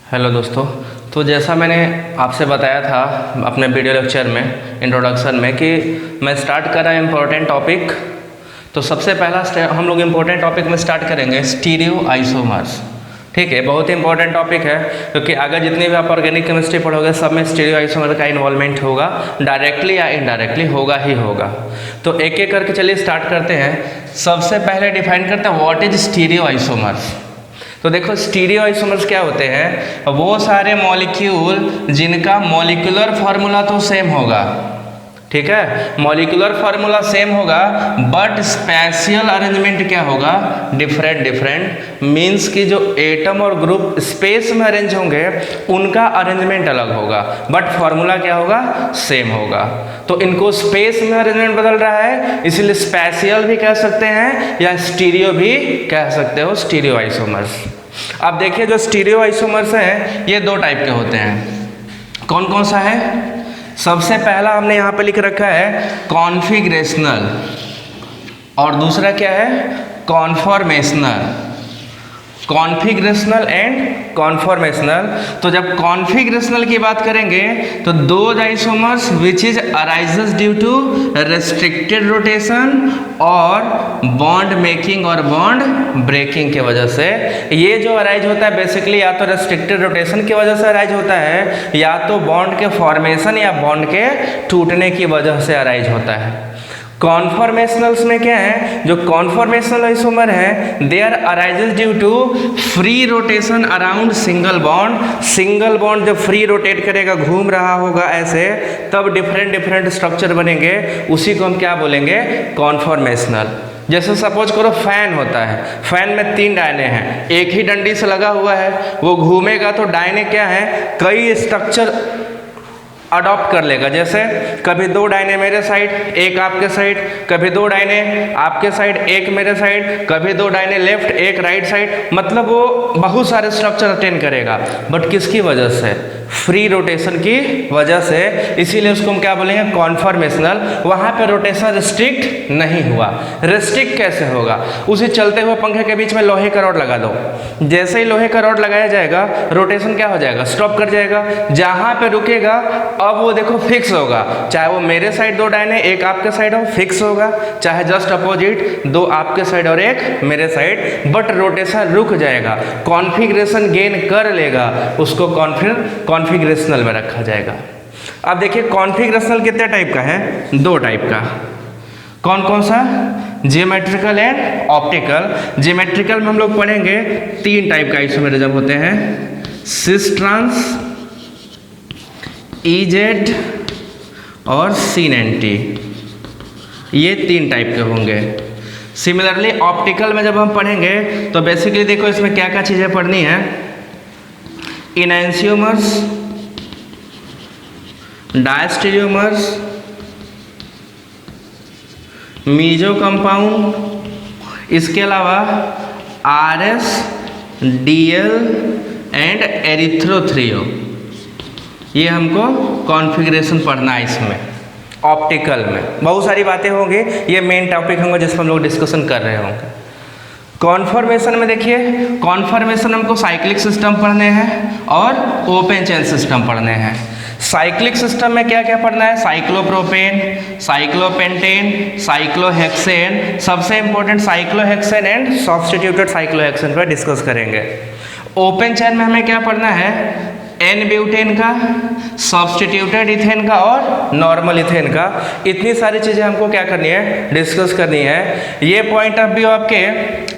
Hello दोस्तों। तो जैसा मैंने आपसे बताया था अपने वीडियो लेक्चर में इंट्रोडक्शन में कि मैं स्टार्ट कर रहा हूँ इम्पोर्टेंट टॉपिक। तो सबसे पहला हम लोग इम्पोर्टेंट टॉपिक में स्टार्ट करेंगे स्टीरियो आइसोमर्स। ठीक है, बहुत ही इंपॉर्टेंट टॉपिक है क्योंकि अगर जितनी भी आप ऑर्गेनिक केमिस्ट्री पढ़ोगे सब में स्टीरियो आइसोमर का इन्वॉल्वमेंट होगा, डायरेक्टली या इनडायरेक्टली होगा ही होगा। तो एक एक करके चलिए स्टार्ट करते हैं। सबसे पहले डिफाइन करते हैं व्हाट इज स्टीरियो आइसोमर्स। तो देखो स्टीरियो आइसोमर्स क्या होते हैं, वो सारे मॉलिक्यूल जिनका मॉलिक्यूलर फार्मूला तो सेम होगा, ठीक है, मॉलिक्यूलर फार्मूला सेम होगा बट स्पेशियल अरेंजमेंट क्या होगा, डिफरेंट डिफरेंट। मीन्स कि जो एटम और ग्रुप स्पेस में अरेंज होंगे उनका अरेंजमेंट अलग होगा बट फार्मूला क्या होगा, सेम होगा। तो इनको स्पेस में अरेंजमेंट बदल रहा है, इसीलिए स्पेशियल भी कह सकते हैं या स्टीरियो भी कह सकते हो, स्टीरियो आइसोमर्स। अब देखिए जो स्टीरियो आइसोमर्स हैं ये दो टाइप के होते हैं। कौन कौन सा है? सबसे पहला हमने यहाँ पे लिख रखा है कॉन्फिगरेशनल और दूसरा क्या है, कॉन्फॉर्मेशनल। Configurational and conformational. तो जब कॉन्फिगरेशनल की बात करेंगे तो दो isomers which is arises due to restricted rotation और बॉन्ड मेकिंग और बॉन्ड ब्रेकिंग के वजह से। ये जो अराइज होता है बेसिकली या तो रेस्ट्रिक्टेड रोटेशन की वजह से अराइज होता है या तो बॉन्ड के फॉर्मेशन या बॉन्ड के टूटने की वजह से अराइज होता है। कॉन्फॉर्मेशनल्स में क्या है, जो कॉन्फॉर्मेशनल आइसोमर है they are arises due to free rotation around single bond. Single bond जब फ्री रोटेट करेगा, घूम रहा होगा ऐसे, तब डिफरेंट डिफरेंट स्ट्रक्चर बनेंगे, उसी को हम क्या बोलेंगे, कॉन्फॉर्मेशनल। जैसे सपोज करो फैन होता है, फैन में 3 डायने हैं, एक ही डंडी से लगा हुआ है, वो घूमेगा तो डायने क्या है, कई स्ट्रक्चर अडॉप्ट कर लेगा। जैसे कभी 2 डायने मेरे साइड, एक आपके साइड, कभी 2 डायने आपके साइड, एक मेरे साइड, कभी 2 डायने लेफ्ट, एक राइट साइड, मतलब वो बहुत सारे स्ट्रक्चर अटेन करेगा बट किसकी वजह से, फ्री रोटेशन की वजह से। इसीलिए उसको हम क्या बोलेंगे, कॉन्फॉर्मेशनल। वहाँ पे रोटेशन रिस्ट्रिक्ट नहीं हुआ। रिस्ट्रिक्ट कैसे होगा, उसी चलते हुए पंखे के बीच में लोहे का रॉड लगा दो, जैसे ही लोहे का रॉड लगाया जाएगा रोटेशन क्या हो जाएगा, स्टॉप कर जाएगा। जहाँ पे रुकेगा अब वो देखो फिक्स होगा, चाहे वो मेरे साइड 2 डायने एक आपके साइड हो, फिक्स होगा, चाहे जस्ट अपोजिट 2 आपके साइड और एक मेरे साइड, बट रोटेशन रुक जाएगा, कॉन्फिगरेशन गेन कर लेगा, उसको कॉन्फिगरेशनल में रखा जाएगा। अब देखिए कॉन्फिगरेशनल कितने टाइप का है, 2 टाइप का। कौन कौन सा, ज्योमेट्रिकल एंड ऑप्टिकल। ज्योमेट्रिकल में हम लोग पढ़ेंगे 3 टाइप का आइसोमेरिज्म होते हैं, सिस ट्रांस, EZ और सीन एंटी, ये 3 टाइप के होंगे। सिमिलरली ऑप्टिकल में जब हम पढ़ेंगे तो बेसिकली देखो इसमें क्या क्या चीज़ें पढ़नी है, इनैंसियोमर्स, डायस्टेरियोमर्स, मीजो कंपाउंड, इसके अलावा RS, DL एंड एरिथ्रोथ्रियो, ये हमको कॉन्फ़िगरेशन पढ़ना है। इसमें ऑप्टिकल में बहुत सारी बातें होंगी, ये मेन टॉपिक होंगे जिसमें हम लोग डिस्कशन कर रहे होंगे। कॉन्फॉर्मेशन में देखिए, कॉन्फॉर्मेशन हमको साइक्लिक सिस्टम पढ़ने हैं और ओपन चेन सिस्टम पढ़ने हैं। साइक्लिक सिस्टम में क्या क्या पढ़ना है, साइक्लोप्रोपेन, साइक्लोपेंटेन, साइक्लोहेक्सेन, सबसे important cyclohexane and substituted cyclohexane पर डिस्कस करेंगे। ओपन चेन में हमें क्या पढ़ना है, एन ब्यूटेन का, सब्स्टिट्यूटेड इथेन का और नॉर्मल इथेन का। इतनी सारी चीज़ें हमको क्या करनी है, डिस्कस करनी है। ये पॉइंट ऑफ व्यू आपके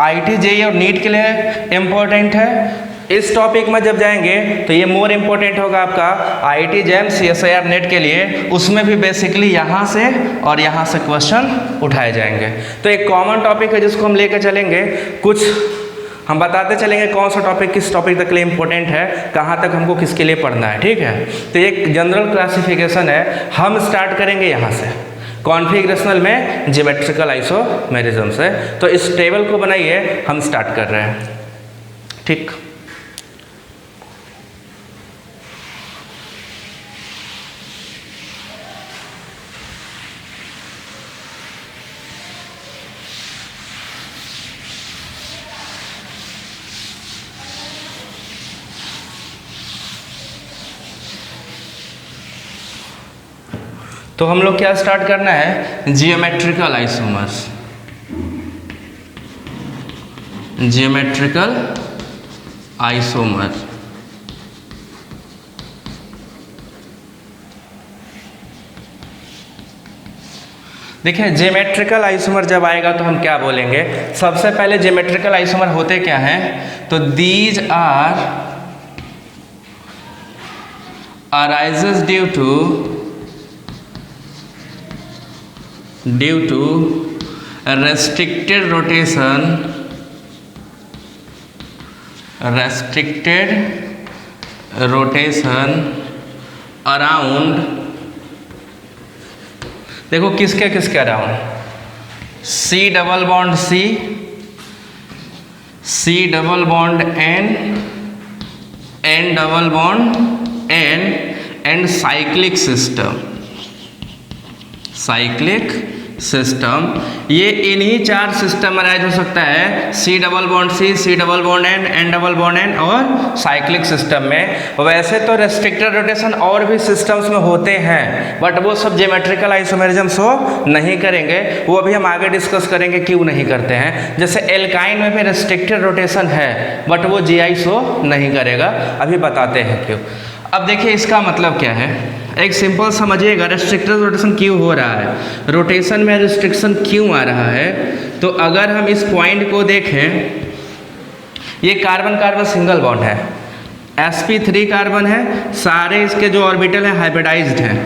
IIT JEE और नीट के लिए इम्पोर्टेंट है। इस टॉपिक में जब जाएंगे तो ये मोर इम्पोर्टेंट होगा आपका IIT JEM CSIR नेट के लिए, उसमें भी बेसिकली यहाँ से और यहाँ से क्वेश्चन उठाए जाएंगे। तो एक कॉमन टॉपिक है जिसको हम लेकर चलेंगे, कुछ हम बताते चलेंगे कौन सा टॉपिक किस टॉपिक तक के लिए इंपॉर्टेंट है, कहाँ तक हमको किसके लिए पढ़ना है, ठीक है। तो एक जनरल क्लासिफिकेशन है, हम स्टार्ट करेंगे यहाँ से, कॉन्फिगरेशनल में ज्योमेट्रिकल आइसोमेरिज्म से। तो इस टेबल को बनाइए, हम स्टार्ट कर रहे हैं, ठीक। तो हम लोग क्या स्टार्ट करना है, जियोमेट्रिकल आइसोमर्स। जियोमेट्रिकल आइसोमर, देखिए जियोमेट्रिकल आइसोमर जब आएगा तो हम क्या बोलेंगे, सबसे पहले जियोमेट्रिकल आइसोमर होते क्या हैं, तो these are arises due to restricted rotation around, देखो किसके किसके around, C double bond C double bond N double bond N and cyclic system, ये इन्हीं 4 सिस्टम अराइज हो सकता है, C double bond C double bond N double bond N और cyclic system में। वैसे तो रेस्ट्रिक्टेड रोटेशन और भी सिस्टम्स में होते हैं, बट वो सब जियोमेट्रिकल आइसोमेरिज्म शो नहीं करेंगे, वो अभी हम आगे डिस्कस करेंगे क्यों नहीं करते हैं। जैसे एल्काइन में भी रेस्ट्रिक्टेड रोटेशन है बट वो GI शो नहीं करेगा, अभी बताते हैं क्यों। अब देखिए इसका मतलब क्या है, एक सिंपल समझिएगा, रेस्ट्रिक्टेड रोटेशन क्यों हो रहा है, रोटेशन में रिस्ट्रिक्शन क्यों आ रहा है। तो अगर हम इस पॉइंट को देखें, ये कार्बन कार्बन सिंगल बॉन्ड है, sp3 कार्बन है, सारे इसके जो ऑर्बिटल हैं हाइब्रिडाइज्ड हैं,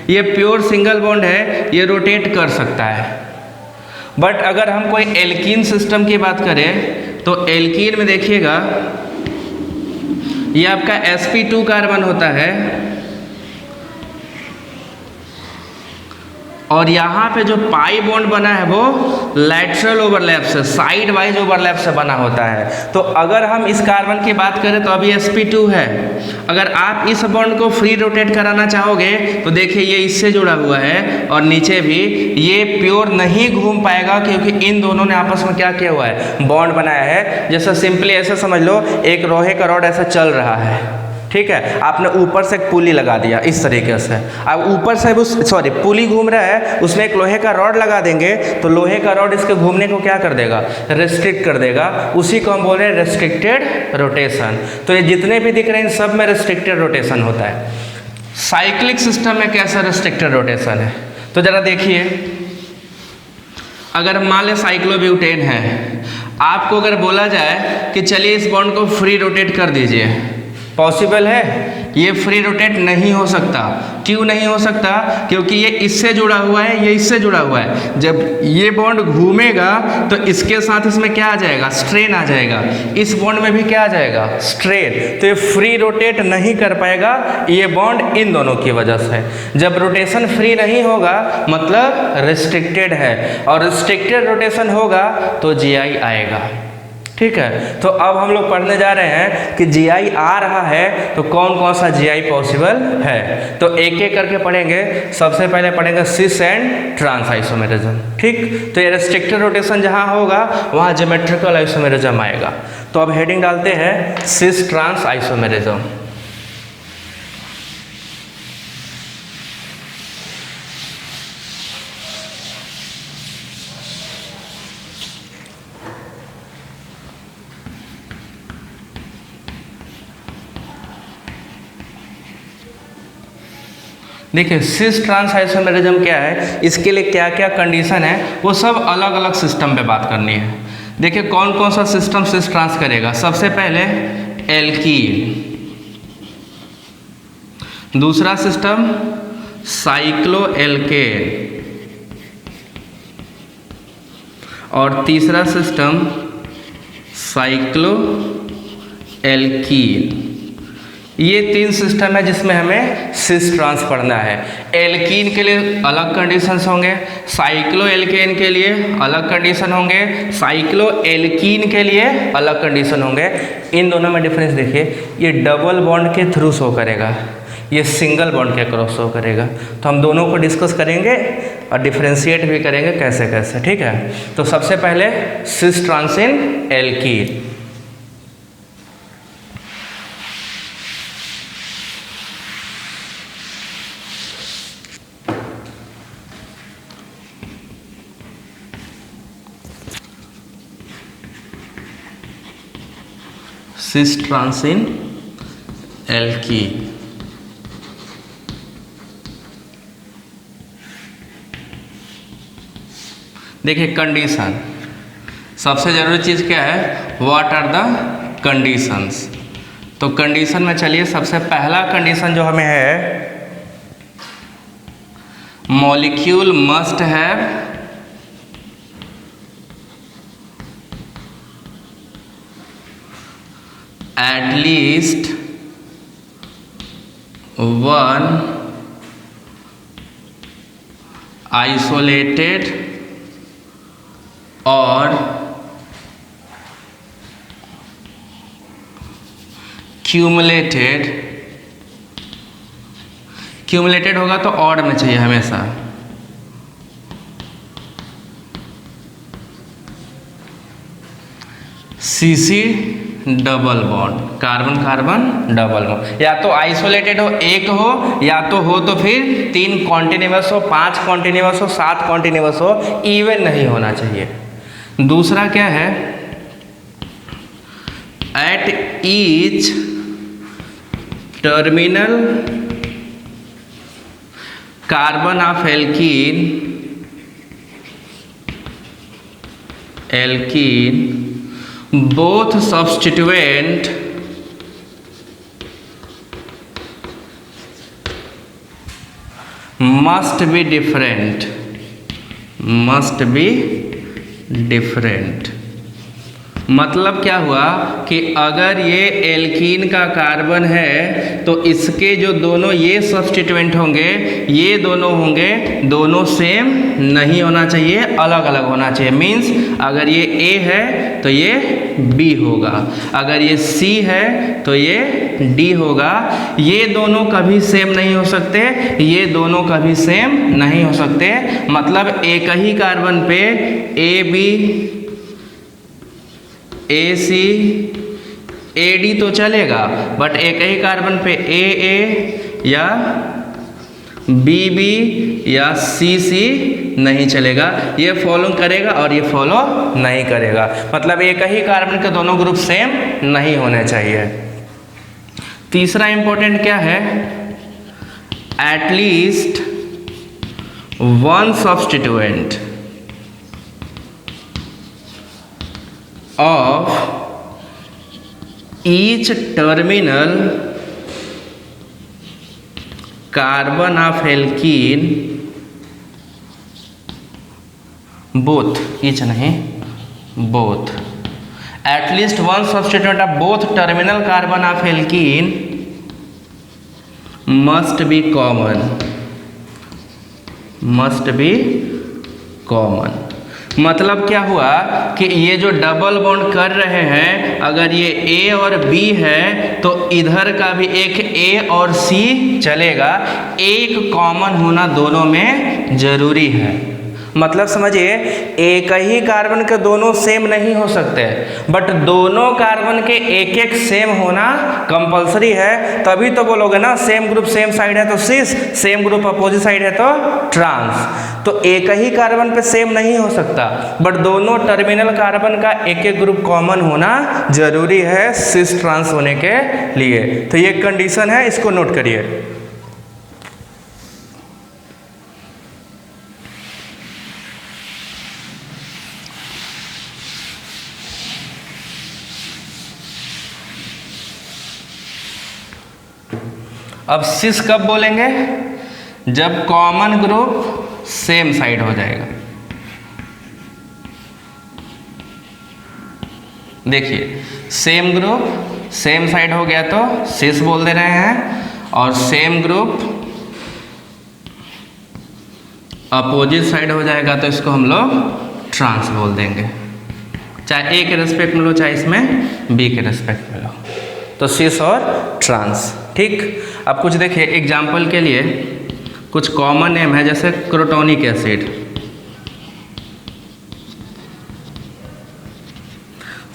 ये प्योर सिंगल बॉन्ड है, ये रोटेट कर सकता है। बट अगर हम कोई एल्कीन सिस्टम की बात करें तो एल्कीन में देखिएगा ये आपका sp2 कार्बन होता है और यहाँ पे जो पाई बॉन्ड बना है वो लैटरल ओवरलैप से, साइड वाइज ओवरलैप से बना होता है। तो अगर हम इस कार्बन की बात करें तो अभी sp2 है, अगर आप इस बॉन्ड को फ्री रोटेट कराना चाहोगे तो देखिए ये इससे जुड़ा हुआ है और नीचे भी ये प्योर नहीं घूम पाएगा क्योंकि इन दोनों ने आपस में क्या किया हुआ है, बॉन्ड बनाया है। जैसे सिंपली ऐसे समझ लो, एक लोहे का रॉड ऐसा चल रहा है, ठीक है, आपने ऊपर से एक पुली लगा दिया इस तरीके से, अब ऊपर से पुली घूम रहा है, उसमें एक लोहे का रॉड लगा देंगे तो लोहे का रॉड इसके घूमने को क्या कर देगा, रेस्ट्रिक्ट कर देगा, उसी को हम बोल रहे हैं रेस्ट्रिक्टेड रोटेशन। तो ये जितने भी दिख रहे हैं सब में रेस्ट्रिक्टेड रोटेशन होता है। साइक्लिक सिस्टम में कैसा रेस्ट्रिक्टेड रोटेशन है, तो जरा देखिए, अगर मान लें साइक्लोब्यूटेन है, आपको अगर बोला जाए कि चलिए इस बॉन्ड को फ्री रोटेट कर दीजिए, पॉसिबल है? ये फ्री रोटेट नहीं हो सकता। क्यों नहीं हो सकता? क्योंकि ये इससे जुड़ा हुआ है, ये इससे जुड़ा हुआ है। जब ये बॉन्ड घूमेगा तो इसके साथ इसमें क्या आ जाएगा, स्ट्रेन आ जाएगा, इस बॉन्ड में भी क्या आ जाएगा, स्ट्रेन। तो ये फ्री रोटेट नहीं कर पाएगा ये बॉन्ड इन दोनों की वजह से। जब रोटेशन फ्री नहीं होगा मतलब रिस्ट्रिक्टेड है, और रिस्ट्रिक्टेड रोटेशन होगा तो GI आएगा। ठीक है, तो अब हम लोग पढ़ने जा रहे हैं कि GI आ रहा है तो कौन कौन सा GI पॉसिबल है। तो एक एक करके पढ़ेंगे। सबसे पहले पढ़ेंगे सिस एंड ट्रांस आइसोमेरिज्म। ठीक, तो ये रेस्ट्रिक्टेड रोटेशन जहाँ होगा वहाँ जियोमेट्रिकल आइसोमेरिज्म आएगा। तो अब हेडिंग डालते हैं सिस ट्रांस आइसोमेरिज्म। देखिए सिस ट्रांस आइसोमेरिज्म क्या है, इसके लिए क्या क्या कंडीशन है, वो सब अलग अलग सिस्टम पे बात करनी है। देखिए कौन कौन सा सिस्टम सिस ट्रांस करेगा। सबसे पहले एल्कीन, दूसरा सिस्टम साइक्लो एल्केन, और तीसरा सिस्टम साइक्लो एल्कीन। ये 3 सिस्टम है जिसमें हमें सिस ट्रांस पढ़ना है। एल्कीन के लिए अलग कंडीशंस होंगे, साइक्लो एल्केन के लिए अलग कंडीशन होंगे, साइक्लो एल्कीन के लिए अलग कंडीशन होंगे। इन दोनों में डिफरेंस देखिए, ये डबल बॉन्ड के थ्रू शो करेगा, ये सिंगल बॉन्ड के क्रॉस शो करेगा। तो हम दोनों को डिस्कस करेंगे और डिफ्रेंशिएट भी करेंगे कैसे कैसे। ठीक है, तो सबसे पहले सिस ट्रांस इन एल्कीन। सिस ट्रांसिन एल्कीन। देखिए कंडीशन, सबसे जरूरी चीज़ क्या है, व्हाट आर द कंडीशंस। तो कंडीशन में चलिए सबसे पहला कंडीशन जो हमें है, molecule must have at least one isolated और क्यूमुलेटेड होगा तो ऑड में चाहिए हमेशा। CC double bond, carbon carbon double bond, या तो आइसोलेटेड हो, एक हो, या तो हो तो फिर 3 कॉन्टिन्यूअस हो, 5 कॉन्टिन्यूअस हो, 7 कॉन्टिन्यूअस हो, इवन नहीं होना चाहिए। दूसरा क्या है, at each terminal carbon of alkene both substituent must be different। मतलब क्या हुआ कि अगर ये एल्कीन का कार्बन है तो इसके जो दोनों ये सब्स्टिट्यूएंट होंगे, ये दोनों होंगे, दोनों सेम नहीं होना चाहिए, अलग अलग होना चाहिए। मीन्स अगर ये ए है तो ये बी होगा, अगर ये सी है तो ये डी होगा। ये दोनों कभी सेम नहीं हो सकते, ये दोनों कभी सेम नहीं हो सकते। मतलब एक ही कार्बन पे ए B, A C, A D तो चलेगा, बट एक ही कार्बन पे ए ए या बी बी या सी सी नहीं चलेगा। ये फॉलो करेगा और ये फॉलो नहीं करेगा। मतलब एक ही कार्बन के दोनों ग्रुप सेम नहीं होने चाहिए। तीसरा इंपॉर्टेंट क्या है, at least one substituent of each terminal carbon of alkene, both, each नहीं, both, at least one substituent of both terminal carbon of alkene must be common। मतलब क्या हुआ कि ये जो डबल बॉन्ड कर रहे हैं, अगर ये ए और बी है तो इधर का भी एक ए और सी चलेगा। एक कॉमन होना दोनों में जरूरी है। मतलब समझिए, एक ही कार्बन के दोनों सेम नहीं हो सकते, बट दोनों कार्बन के एक एक सेम होना कंपलसरी है। तभी तो बोलोगे ना, सेम ग्रुप सेम साइड है तो सिस, सेम ग्रुप अपोजिट साइड है तो ट्रांस। तो एक ही कार्बन पे सेम नहीं हो सकता, बट दोनों टर्मिनल कार्बन का एक एक ग्रुप कॉमन होना जरूरी है सिस ट्रांस होने के लिए। तो ये कंडीशन है, इसको नोट करिए। अब सिस कब बोलेंगे, जब कॉमन ग्रुप सेम साइड हो जाएगा। देखिए, सेम ग्रुप सेम साइड हो गया तो सिस बोल दे रहे हैं, और सेम ग्रुप अपोजिट साइड हो जाएगा तो इसको हम लोग ट्रांस बोल देंगे। चाहे ए के रेस्पेक्ट में लो, चाहे इसमें बी के रेस्पेक्ट में लो, तो सिस और ट्रांस। ठीक, अब कुछ देखिए एग्जाम्पल के लिए, कुछ कॉमन नेम है जैसे क्रोटोनिक एसिड,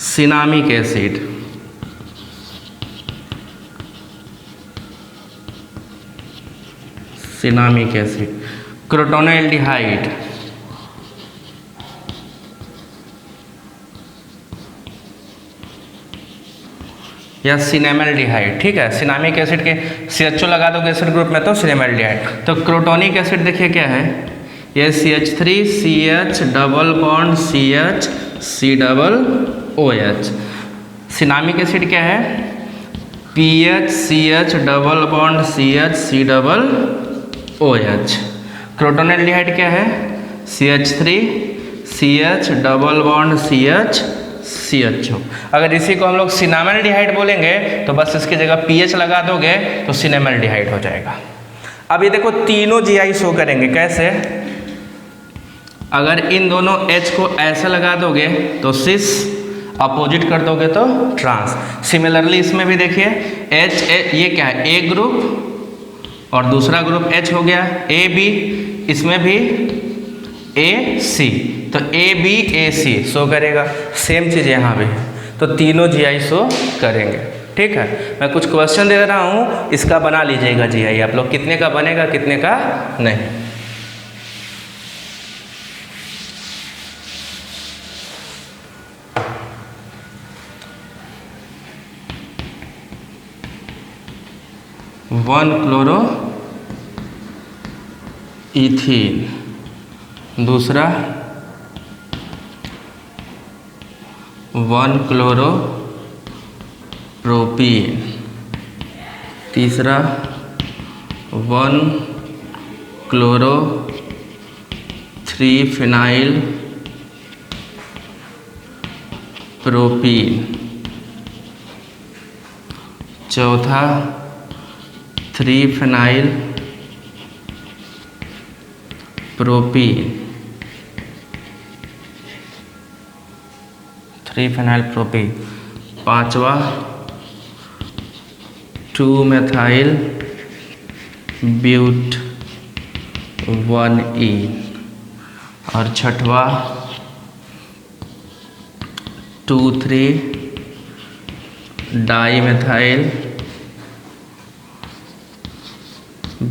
सिनामिक एसिड, क्रोटोनेल्डिहाइड, या सिनेमल्डिहाइड, ठीक है। सिनामिक एसिड के CHO लगा दोगे एसिड ग्रुप में तो सिनेमल्डिहाइड। तो क्रोटोनिक एसिड देखिए क्या है, ये CH3CH double bond CH COOH। Cinnamic acid क्या है, PHCH double bond CH COOH। क्रोटोनल्डिहाइड क्या है, CH3CH double bond CH CHO। अगर इसी को हम लोग सिनेमल्डिहाइड बोलेंगे तो बस इसकी जगह PH लगा दोगे तो सिनेमल्डिहाइड हो जाएगा। अब ये देखो तीनों GI शो करेंगे कैसे, अगर इन दोनों H को ऐसे लगा दोगे तो सिस, अपोजिट कर दोगे तो ट्रांस। सिमिलरली इसमें भी देखिए H ये क्या है, A ग्रुप और दूसरा ग्रुप H हो गया AB, इसमें भी AC, तो ABAC शो करेगा। सेम चीज़ यहाँ भी, तो तीनों GI शो करेंगे, ठीक है। मैं कुछ क्वेश्चन दे रहा हूँ, इसका बना लीजिएगा GI आप लोग, कितने का बनेगा कितने का नहीं। वन क्लोरो इथीन, दूसरा 1 क्लोरो प्रोपीन, तीसरा 1 क्लोरो 3 फिनाइल प्रोपीन, चौथा 3 फिनाइल प्रोपीन, 3 फिनाइल प्रोपीन, पांचवा 2 मेथाइल ब्यूट 1E, और छठवा 2,3 डाई मेथाइल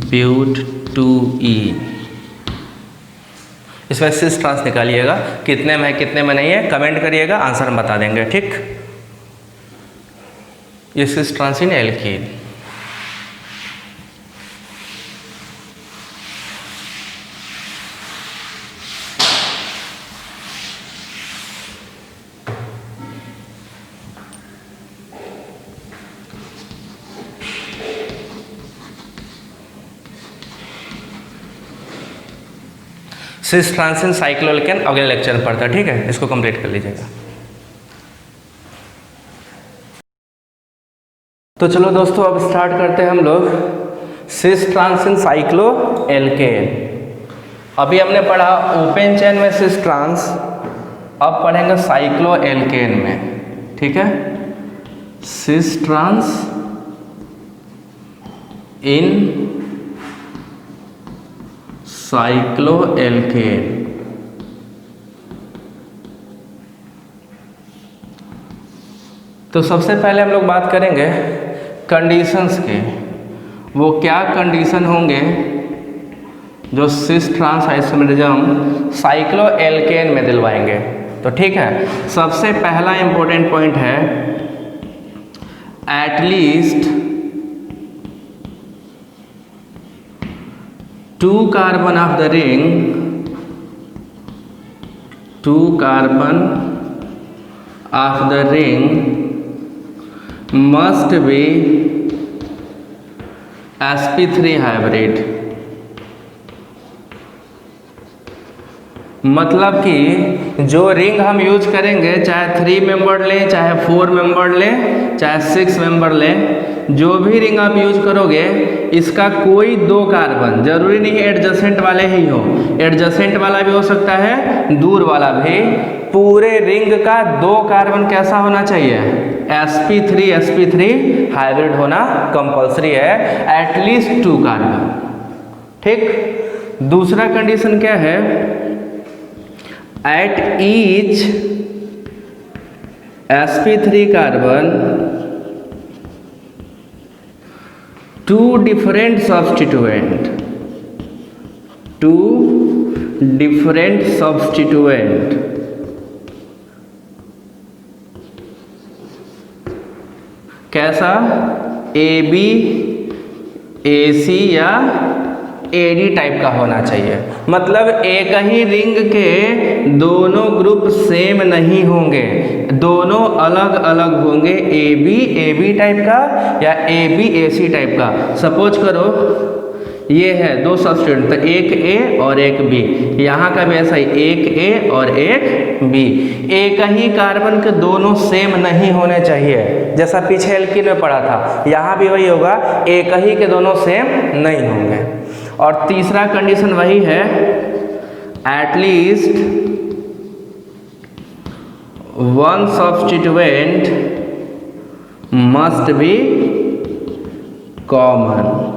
ब्यूट 2E। इसमें सिस ट्रांस निकालिएगा, कितने में है कितने में नहीं है कमेंट करिएगा, आंसर हम बता देंगे, ठीक। ये सिस ट्रांस इन एल्कीन। सिस ट्रांस इन साइक्लोएल्केन अगले लेक्चर में पढ़ता है, ठीक है। इसको कंप्लीट कर लीजिएगा। तो चलो दोस्तों अब स्टार्ट करते हैं हम लोग सिस ट्रांस इन साइक्लोएल्केन। अभी हमने पढ़ा ओपन चेन में सिस ट्रांस, अब पढ़ेंगे साइक्लोएल्केन में, ठीक है। सिस ट्रांस इन साइक्लोएल्केन। तो सबसे पहले हम लोग बात करेंगे कंडीशंस के, वो क्या कंडीशन होंगे जो सिस ट्रांस आइसोमेरिज्म साइक्लोएल्केन में दिलवाएंगे। तो ठीक है, सबसे पहला इंपॉर्टेंट पॉइंट है at least 2 carbon of the ring, 2 carbon of the ring must be sp3 hybrid। मतलब कि जो रिंग हम यूज करेंगे, चाहे 3 मेंबर लें, चाहे 4 मेंबर लें, चाहे 6 मेंबर लें, जो भी रिंग आप यूज करोगे इसका कोई 2 कार्बन, जरूरी नहीं एडजेसेंट वाले ही हो, एडजेसेंट वाला भी हो सकता है, दूर वाला भी, पूरे रिंग का 2 कार्बन कैसा होना चाहिए, sp3 हाइब्रिड होना कंपलसरी है, एटलीस्ट 2 कार्बन, ठीक। दूसरा कंडीशन क्या है, at each sp3 carbon 2 different substituent, 2 different substituent कैसा, ए बी ए सी या एडी टाइप का होना चाहिए। मतलब एक ही रिंग के दोनों ग्रुप सेम नहीं होंगे, दोनों अलग अलग होंगे, ए बी टाइप का या A B A C type का। सपोज करो ये है दो सब्स्टिट्यूएंट, तो एक ए और एक बी, यहाँ का भी ऐसा ही एक ए और एक बी। एक ही कार्बन के दोनों सेम नहीं होने चाहिए, जैसा पीछे एल्कीन में पढ़ा था, यहाँ भी वही होगा, एक ही के दोनों सेम नहीं होंगे। और तीसरा कंडीशन वही है, at least one substituent must be common.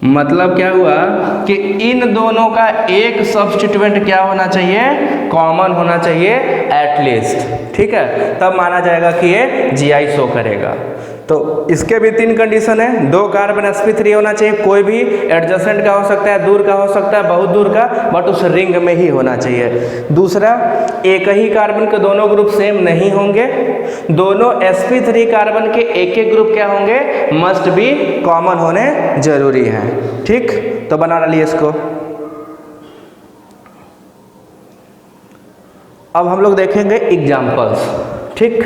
मतलब क्या हुआ कि इन दोनों का एक सब्स्टिट्यूएंट क्या होना चाहिए, कॉमन होना चाहिए एटलीस्ट, ठीक है, तब माना जाएगा कि ये जीआई शो करेगा। तो इसके भी 3 कंडीशन है, 2 कार्बन sp3 होना चाहिए, कोई भी एडजेसेंट का हो सकता है, दूर का हो सकता है, बहुत दूर का, बट उस रिंग में ही होना चाहिए। दूसरा, एक ही कार्बन के दोनों ग्रुप सेम नहीं होंगे, दोनों sp3 कार्बन के एक एक ग्रुप क्या होंगे, मस्ट बी कॉमन होने जरूरी है। ठीक, तो बना डालिए इसको। अब हम लोग देखेंगे एग्जाम्पल्स। ठीक,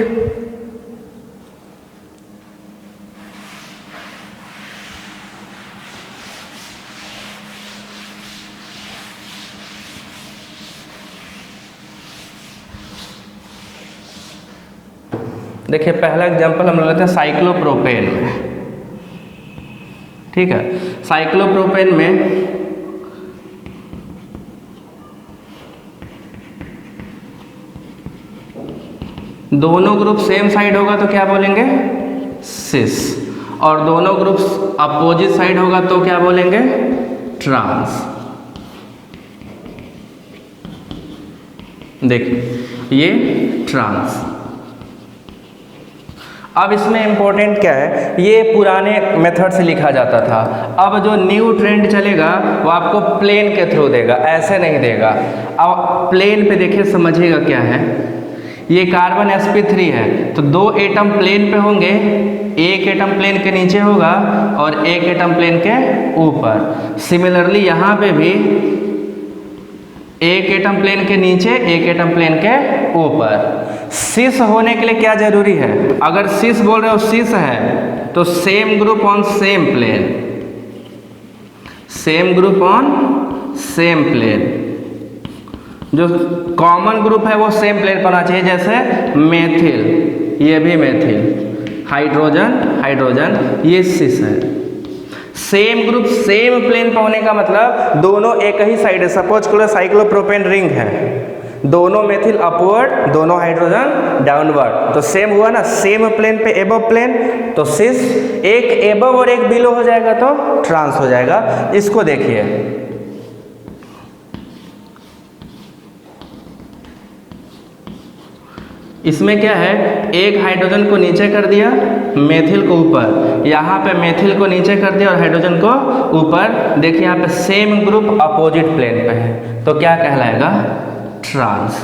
देखिए पहला एग्जांपल हम लेते हैं साइक्लोप्रोपेन में। ठीक है, साइक्लोप्रोपेन में दोनों ग्रुप सेम साइड होगा तो क्या बोलेंगे, सिस, और दोनों ग्रुप अपोजिट साइड होगा तो क्या बोलेंगे, ट्रांस। देखिए ये ट्रांस। अब इसमें इंपॉर्टेंट क्या है, ये पुराने मेथड से लिखा जाता था, अब जो न्यू ट्रेंड चलेगा वो आपको प्लेन के थ्रू देगा, ऐसे नहीं देगा। अब प्लेन पे देखिए, समझिएगा क्या है, ये कार्बन sp3 है तो 2 एटम प्लेन पे होंगे, एक एटम प्लेन के नीचे होगा और एक एटम प्लेन के ऊपर। सिमिलरली यहाँ पे भी एक एटम प्लेन के नीचे, एक एटम प्लेन के ऊपर। सिस होने के लिए क्या जरूरी है, अगर सिस बोल रहे हो, सिस है तो same group on same plane, same group on same plane. जो कॉमन ग्रुप है वो सेम प्लेन पर होना चाहिए, जैसे मेथिल, ये भी मेथिल, हाइड्रोजन हाइड्रोजन, ये सिस है। सेम ग्रुप सेम प्लेन पर होने का मतलब दोनों एक ही साइड है। सपोज करो साइक्लोप्रोपेन रिंग है, दोनों मेथिल अपवर्ड, दोनों हाइड्रोजन डाउनवर्ड, तो सेम हुआ ना, सेम प्लेन पे एबव प्लेन, तो सिस। एक एबव और एक बिलो हो जाएगा तो ट्रांस हो जाएगा। इसको देखिए, इसमें क्या है, एक हाइड्रोजन को नीचे कर दिया, मेथिल को ऊपर, यहाँ पे मेथिल को नीचे कर दिया और हाइड्रोजन को ऊपर। देखिए यहाँ पे सेम ग्रुप अपोजिट प्लेन पे है तो क्या कहलाएगा, ट्रांस।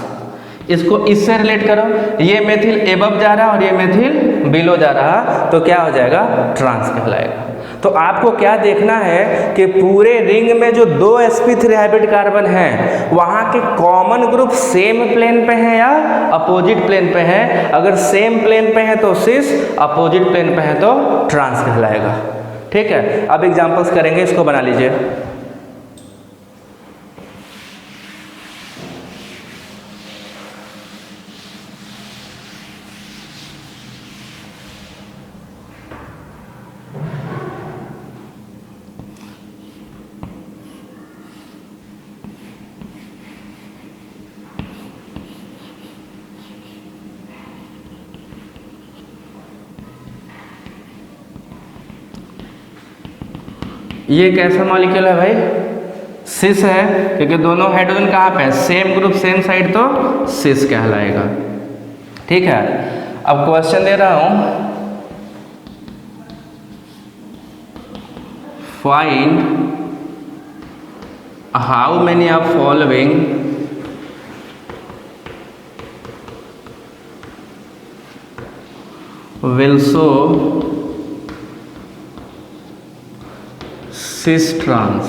इसको इससे रिलेट करो, ये मेथिल एबव जा रहा और ये मेथिल बिलो जा रहा तो क्या हो जाएगा, ट्रांस कहलाएगा। तो आपको क्या देखना है कि पूरे रिंग में जो 2 sp3 हाइब्रिड कार्बन हैं वहाँ के कॉमन ग्रुप सेम प्लेन पे हैं या अपोजिट प्लेन पे हैं। अगर सेम प्लेन पे है तो सिस, अपोजिट प्लेन पे है तो ट्रांस कहलाएगा। ठीक है, अब एग्जांपल्स करेंगे, इसको बना लीजिए। ये कैसा मॉलिक्यूल है भाई, सिस है, क्योंकि दोनों हाइड्रोजन कहाँ पे है, सेम ग्रुप सेम साइड, तो सिस कहलाएगा। ठीक है, अब क्वेश्चन दे रहा हूं, find how many of following will show cis trans.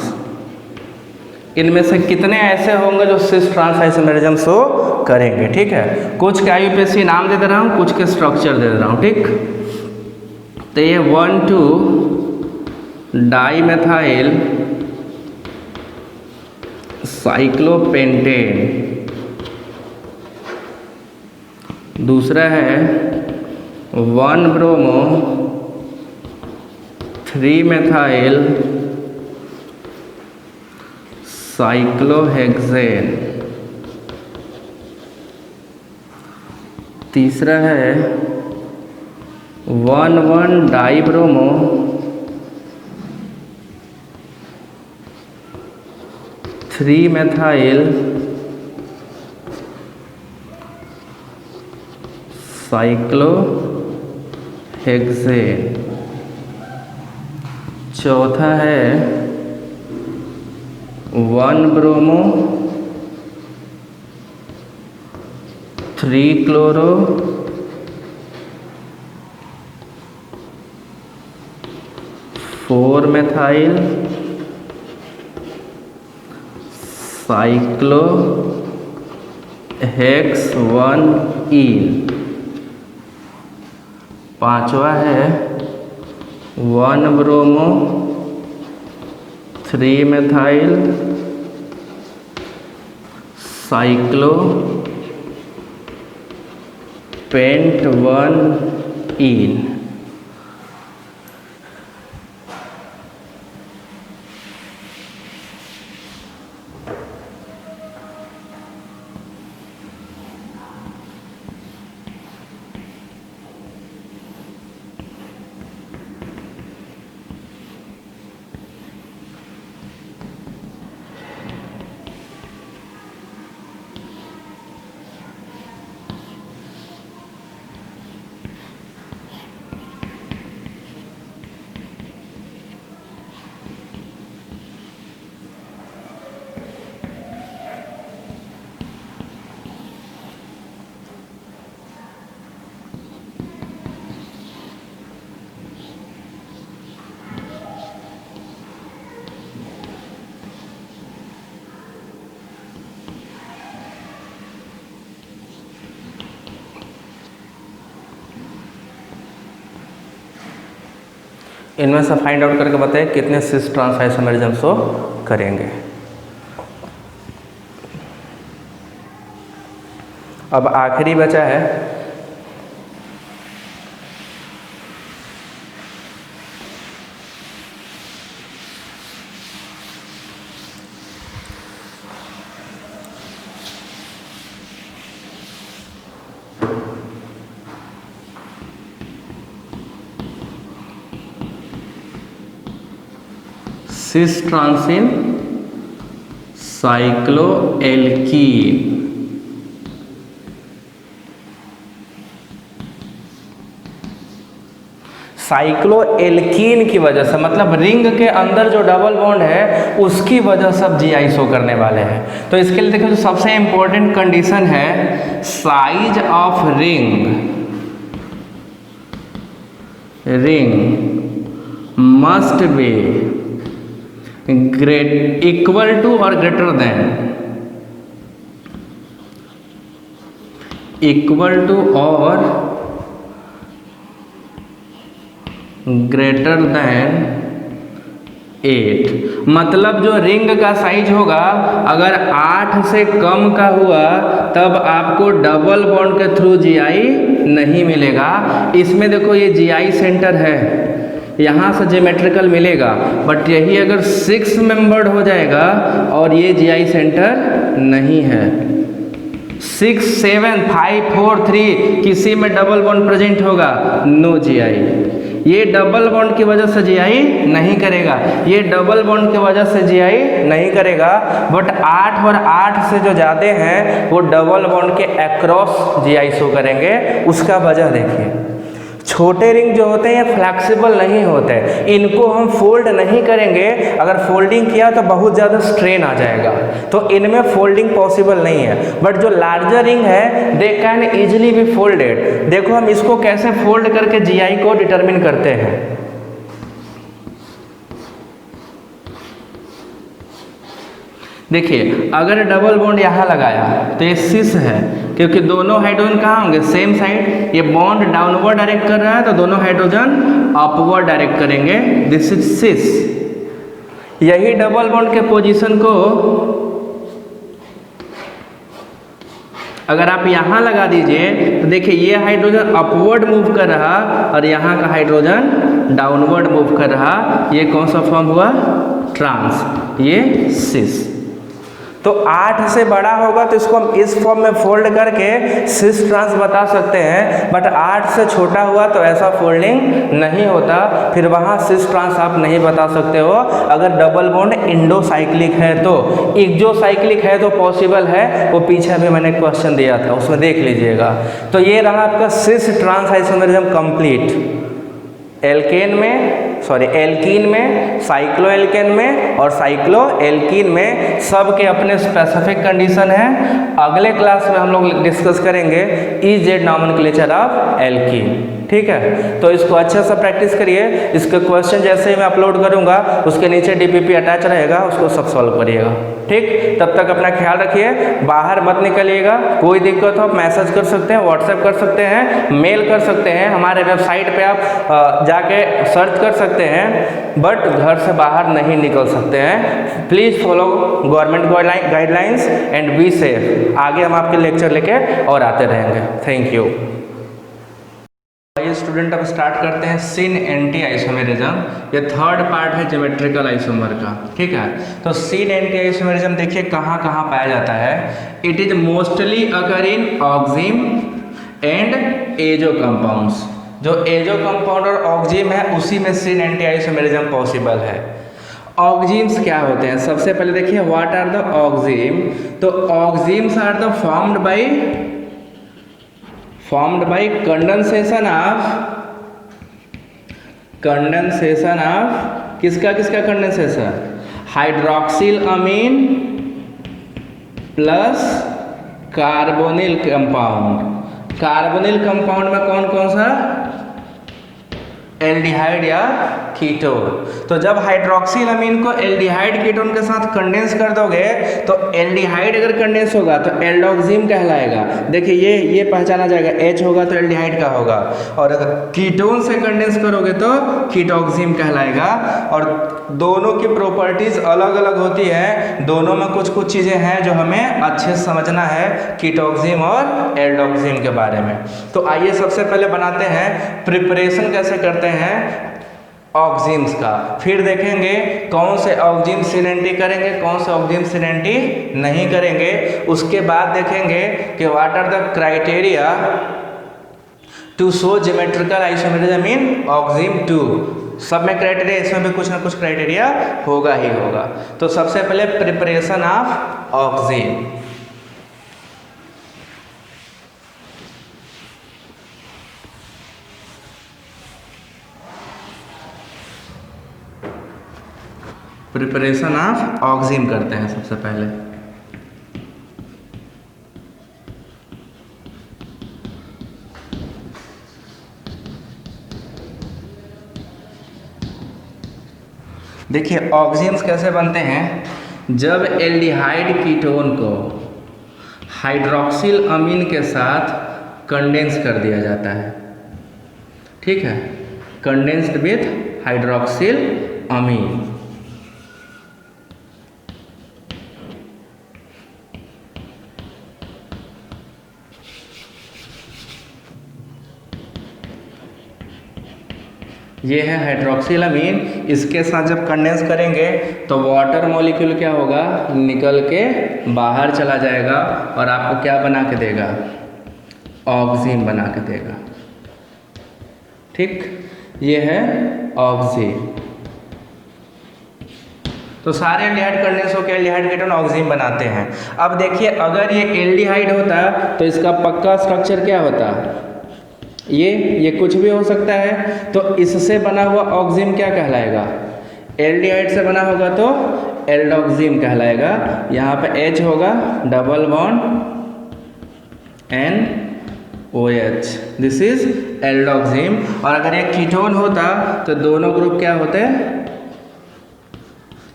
इनमें से कितने ऐसे होंगे जो सिस ट्रांस आइसोमेरिज्म शो करेंगे, ठीक है। कुछ के IUPAC नाम दे दे रहा हूँ, कुछ के स्ट्रक्चर दे दे रहा हूँ, ठीक। तो ये 1,2 डाईमेथाइल साइक्लोपेंटेन, दूसरा है 1 ब्रोमो 3 मेथाइल साइक्लोहेक्सेन, तीसरा है 1,1 डाईब्रोमो 3 मेथाइल साइक्लोहेक्सेन, चौथा है 1 ब्रोमो 3 क्लोरो 4 मेथाइल साइक्लोहेक्स-1-ईन, पांचवा है 1 ब्रोमो 3 मेथाइल साइक्लोपेंट-1-ईन। इनमें से फाइंड आउट करके बताएं कितने सिस ट्रांस आइसोमेरिज्म शो करेंगे। अब आखिरी बचा है सिस ट्रांसिन साइक्लोएल्कीन। साइक्लोएल्कीन की वजह से, मतलब रिंग के अंदर जो डबल बॉन्ड है उसकी वजह से अब GI शो करने वाले हैं। तो इसके लिए देखो जो सबसे इंपॉर्टेंट कंडीशन है, size of ring must be great equal to और ग्रेटर देन, इक्वल टू और ग्रेटर देन 8। मतलब जो रिंग का साइज होगा अगर 8 से कम का हुआ तब आपको डबल बॉन्ड के थ्रू GI नहीं मिलेगा। इसमें देखो ये GI सेंटर है, यहाँ से ज्योमेट्रिकल मिलेगा, बट यही अगर 6 मेंबर्ड हो जाएगा और ये GI सेंटर नहीं है, 6, 7, 5, 4, 3 किसी में डबल बॉन्ड प्रेजेंट होगा, नो GI। ये डबल बॉन्ड की वजह से GI नहीं करेगा, ये डबल बॉन्ड की वजह से GI नहीं करेगा, बट 8 और 8 से जो ज़्यादा हैं वो डबल बॉन्ड के अक्रॉस GI शो करेंगे। उसका वजह देखिए, छोटे रिंग जो होते हैं ये फ्लेक्सिबल नहीं होते, इनको हम फोल्ड नहीं करेंगे, अगर फोल्डिंग किया तो बहुत ज़्यादा स्ट्रेन आ जाएगा, तो इनमें फोल्डिंग पॉसिबल नहीं है। बट जो लार्जर रिंग है they can easily B folded. देखो हम इसको कैसे फोल्ड करके जीआई को डिटरमिन करते हैं। देखिए अगर डबल बॉन्ड यहाँ लगाया तो ये सिस है, क्योंकि दोनों हाइड्रोजन कहाँ होंगे, सेम साइड। ये बॉन्ड डाउनवर्ड डायरेक्ट कर रहा है तो दोनों हाइड्रोजन अपवर्ड डायरेक्ट करेंगे, दिस इज सिस। यही डबल बॉन्ड के पोजीशन को अगर आप यहाँ लगा दीजिए तो देखिए ये हाइड्रोजन अपवर्ड मूव कर रहा और यहाँ का हाइड्रोजन डाउनवर्ड मूव कर रहा, ये कौन सा फॉर्म हुआ, ट्रांस, ये सिस। तो 8 से बड़ा होगा तो इसको हम इस फॉर्म में फोल्ड करके सिस ट्रांस बता सकते हैं, बट 8 से छोटा हुआ तो ऐसा फोल्डिंग नहीं होता, फिर वहाँ सिस ट्रांस आप नहीं बता सकते हो। अगर डबल बॉन्ड इंडोसाइक्लिक है तो, एक्सोसाइक्लिक है तो पॉसिबल है, वो पीछे भी मैंने क्वेश्चन दिया था उसमें देख लीजिएगा। तो ये रहा आपका cis trans isomerism complete. Alkene में, साइक्लो एल्केन में और साइक्लो एल्कीन में सब के अपने स्पेसिफिक कंडीशन है। अगले क्लास में हम लोग डिस्कस करेंगे EZ नॉमेनक्लेचर ऑफ एल्कीन। ठीक है, तो इसको अच्छे से प्रैक्टिस करिए। इसके क्वेश्चन जैसे ही मैं अपलोड करूंगा उसके नीचे DPP अटैच रहेगा, उसको सब सॉल्व करिएगा। ठीक, तब तक अपना ख्याल रखिए, बाहर मत निकलिएगा। कोई दिक्कत हो आप मैसेज कर सकते हैं, व्हाट्सएप कर सकते हैं, मेल कर सकते हैं, हमारे वेबसाइट पे आप जाके सर्च कर सकते हैं, बट घर से बाहर नहीं निकल सकते हैं। Please follow government guidelines and be safe. आगे हम आपके लेक्चर लेके और आते रहेंगे। Thank you. स्टूडेंट अब स्टार्ट करते हैं सिन एंटी आइसोमेरिज्म। ये थर्ड पार्ट है ज्योमेट्रिकल आइसोमर का। ठीक है, तो सिन एंटी आइसोमेरिज्म देखिए कहाँ कहाँ पाया जाता है। It is mostly occur in oxime and azo compounds. जो एजो कंपाउंड और ऑक्जिम है उसी में सिन एंटी आइसोमेरिज्म पॉसिबल है। ऑक्जिम्स क्या होते हैं, सबसे पहले देखिए व्हाट आर द ऑक्जिम। तो oximes are the formed by condensation of किसका condensation, hydroxyl amine plus carbonyl compound. Carbonyl compound में कौन कौन सा, एल्डिहाइड या कीटोन। तो जब हाइड्रोक्सिल अमीन को एल्डिहाइड कीटोन के साथ कंडेंस कर दोगे तो एल्डिहाइड अगर कंडेंस होगा तो एल्डोक्सिम कहलाएगा। देखिए ये पहचाना जाएगा, H होगा तो एल्डिहाइड का होगा, और अगर कीटोन से कंडेंस करोगे तो कीटोक्सिम कहलाएगा। और दोनों की प्रॉपर्टीज अलग अलग होती है, दोनों में कुछ कुछ चीज़ें हैं जो हमें अच्छे से समझना है कीटोक्सिम और एल्डोक्सिम के बारे में। तो आइए सबसे पहले बनाते हैं, प्रिपरेशन कैसे करते हैं ऑक्जिम्स का, फिर देखेंगे कौन से ऑक्जिम सिन एंटी करेंगे, कौन से ऑक्जिम सिन एंटी नहीं करेंगे। उसके बाद देखेंगे कि what are the criteria to show geometrical isomerism in oxime 2। सब में क्राइटेरिया, इसमें भी कुछ ना कुछ क्राइटेरिया होगा ही होगा। तो सबसे पहले preparation of oxime. Preparation of oxime करते हैं सबसे पहले। देखिए ऑक्जिम्स कैसे बनते हैं, जब एल्डिहाइड कीटोन को हाइड्रोक्सिल अमीन के साथ कंडेंस कर दिया जाता है। ठीक है, कंडेंस्ड विथ हाइड्रोक्सिल अमीन। ये है हाइड्रोक्सिल अमीन, इसके साथ जब कंडेंस करेंगे तो वाटर मॉलिक्यूल क्या होगा, निकल के बाहर चला जाएगा और आपको क्या बना के देगा, ऑक्जिम बना के देगा। ठीक, ये है ऑक्जिम। तो सारे एल्डिहाइड कंडेंस होकर एल्डिहाइड कीटोन ऑक्जिम बनाते हैं। अब देखिए अगर ये एल्डिहाइड होता तो इसका पक्का स्ट्रक्चर क्या होता, ये कुछ भी हो सकता है। तो इससे बना हुआ ऑक्सीजन क्या कहलाएगा? एल्डिहाइड से बना होगा तो एल्डोक्सिम कहलाएगा। यहाँ पे H होगा, double bond NOH, this is aldoxime. और अगर ये कीटोन होता तो दोनों ग्रुप क्या होते?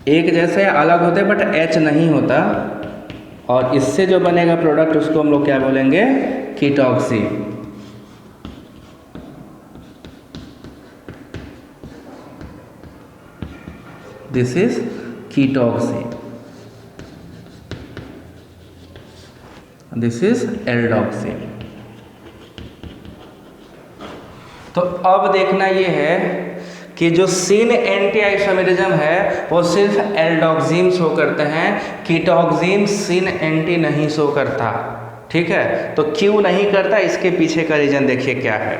एक जैसे अलग होते, बट H नहीं होता। और इससे जो बनेगा प्रोडक्ट उसको हम लोग क्या बोलेंगे? Ketoxime. This is ketoxime, this is aldoxime. तो अब देखना ये है कि जो सिन एंटी आइसोमेरिज्म है वो सिर्फ एल्डोक्सिम शो करते हैं, कीटॉक्सिम सिन एंटी नहीं शो करता। ठीक है, तो क्यों नहीं करता, इसके पीछे का रीजन देखिए क्या है।